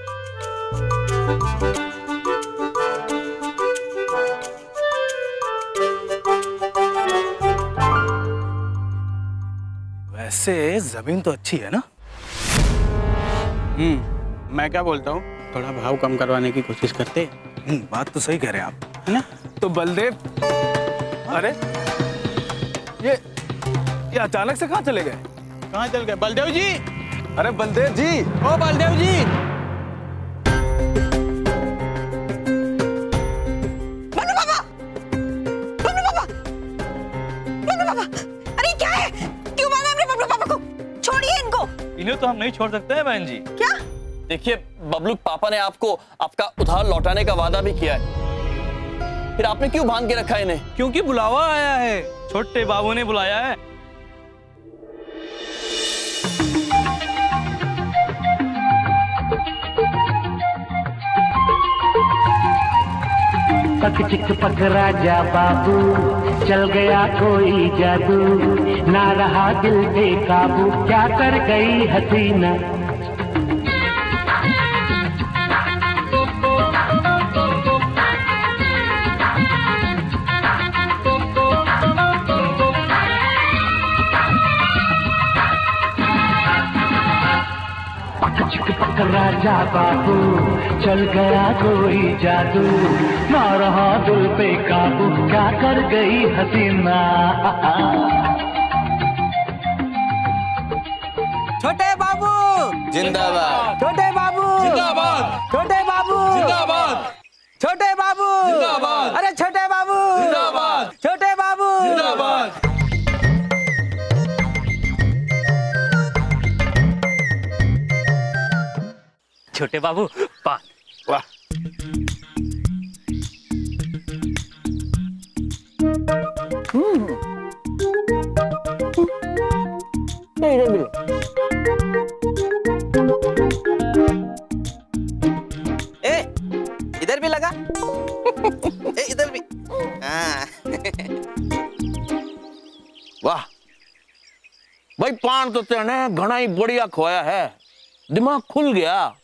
वैसे जमीन तो अच्छी है ना? मैं क्या बोलता हूँ, थोड़ा भाव कम करवाने की कोशिश करते। बात तो सही कह रहे हैं आप, है ना? तो बलदेव, अरे ये अचानक से कहाँ चले गए? कहाँ चल गए बलदेव जी? अरे बलदेव जी, ओ बलदेव जी। बल्लू पापा! बल्लू पापा! बल्लू पापा! अरे क्या है? क्यों मारा हमने बल्लू पापा को? छोड़िए इनको। इन्हें तो हम नहीं छोड़ सकते हैं बहन जी। क्या? देखिए, बबलूक पापा ने आपको आपका उधार लौटाने का वादा भी किया है, फिर आपने क्यों बांध के रखा इन्हें? क्योंकि बुलावा आया है, छोटे बाबू ने बुलाया है। पक चिक पक राजा बाबू, चल गया कोई जादू, ना रहा दिल पे काबू, क्या कर गई हसीना। पक राजा बाबू, चल गया कोई जादू, ना रहा दिल पे काबू, क्या कर गई हसीना। छोटे बाबू जिंदाबाद, छोटे बाबू जिंदाबाद, छोटे बाबू जिंदाबाद, छोटे बाबू जिंदाबाद, अरे छोटे बाबू जिंदाबाद, छोटे बाबू जिंदाबाद। छोटे बाबू पान। वाह। नहीं इधर भी लो। ए इधर भी लगा। ए इधर भी। हाँ। वाह भाई, पान तो तेने घना ही बढ़िया खोया है, दिमाग खुल गया।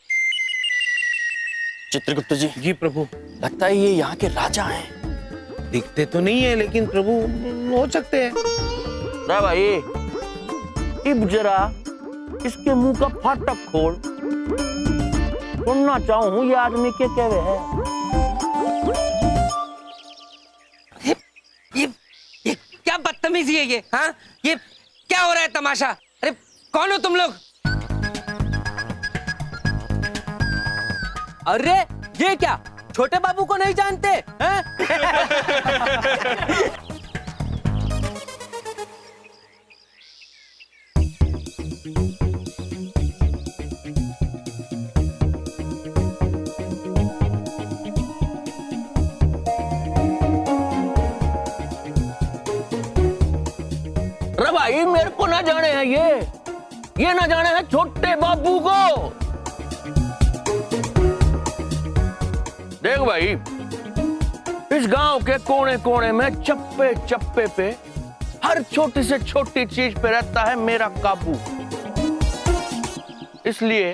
चित्रगुप्त जी। जी प्रभु। लगता है ये यहाँ के राजा हैं। दिखते तो नहीं है लेकिन प्रभु हो सकते हैं। रे भाई, इब जरा इसके मुंह का फाटक खोल, सुनना चाहूं ये आदमी के कहवे है। ये क्या बदतमीजी है ये? हाँ, ये क्या हो रहा है तमाशा? अरे कौन हो तुम लोग? अरे ये क्या छोटे बाबू को नहीं जानते हैं? अरे भाई, मेरे को ना जाने हैं ये ना जाने हैं छोटे बाबू को। देख भाई, इस गांव के कोने कोने में चप्पे चप्पे पे हर छोटी से छोटी चीज पे रहता है मेरा काबू। इसलिए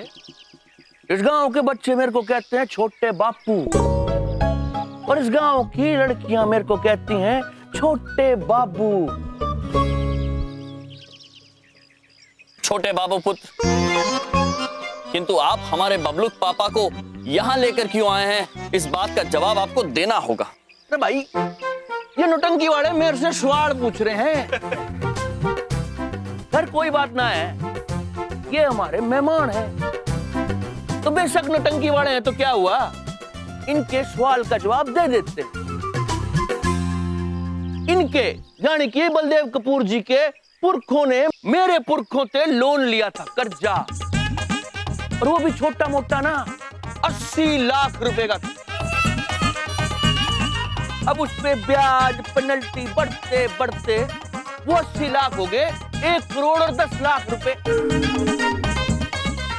इस गांव के बच्चे मेरे को कहते हैं छोटे बापू, और इस गांव की लड़कियां मेरे को कहती हैं छोटे बाबू। छोटे बाबू पुत्र, किंतु आप हमारे बबलूक पापा को यहाँ लेकर क्यों आए हैं, इस बात का जवाब आपको देना होगा। अरे भाई, ये नौटंकी वाले मेरे से सवाल पूछ रहे हैं। खैर कोई बात ना है, ये हमारे मेहमान हैं, तो बेशक नौटंकी वाले हैं तो क्या हुआ, इनके सवाल का जवाब दे देते। इनके यानी कि बलदेव कपूर जी के पुरखों ने मेरे पुरखों से लोन लिया था, कर्जा, और वो भी छोटा मोटा ना, 80 लाख रुपए का था। अब उस पे ब्याज पेनल्टी बढ़ते बढ़ते वो 80 लाख हो गए 1 करोड़ और 10 लाख रुपए।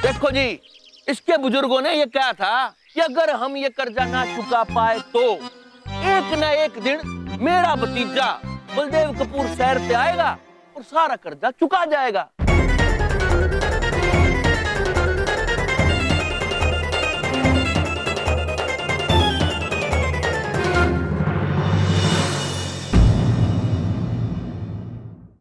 देखो जी, इसके बुजुर्गों ने ये कहा था कि अगर हम ये कर्जा ना चुका पाए तो एक ना एक दिन मेरा भतीजा बलदेव कपूर शहर पे आएगा और सारा कर्जा चुका जाएगा।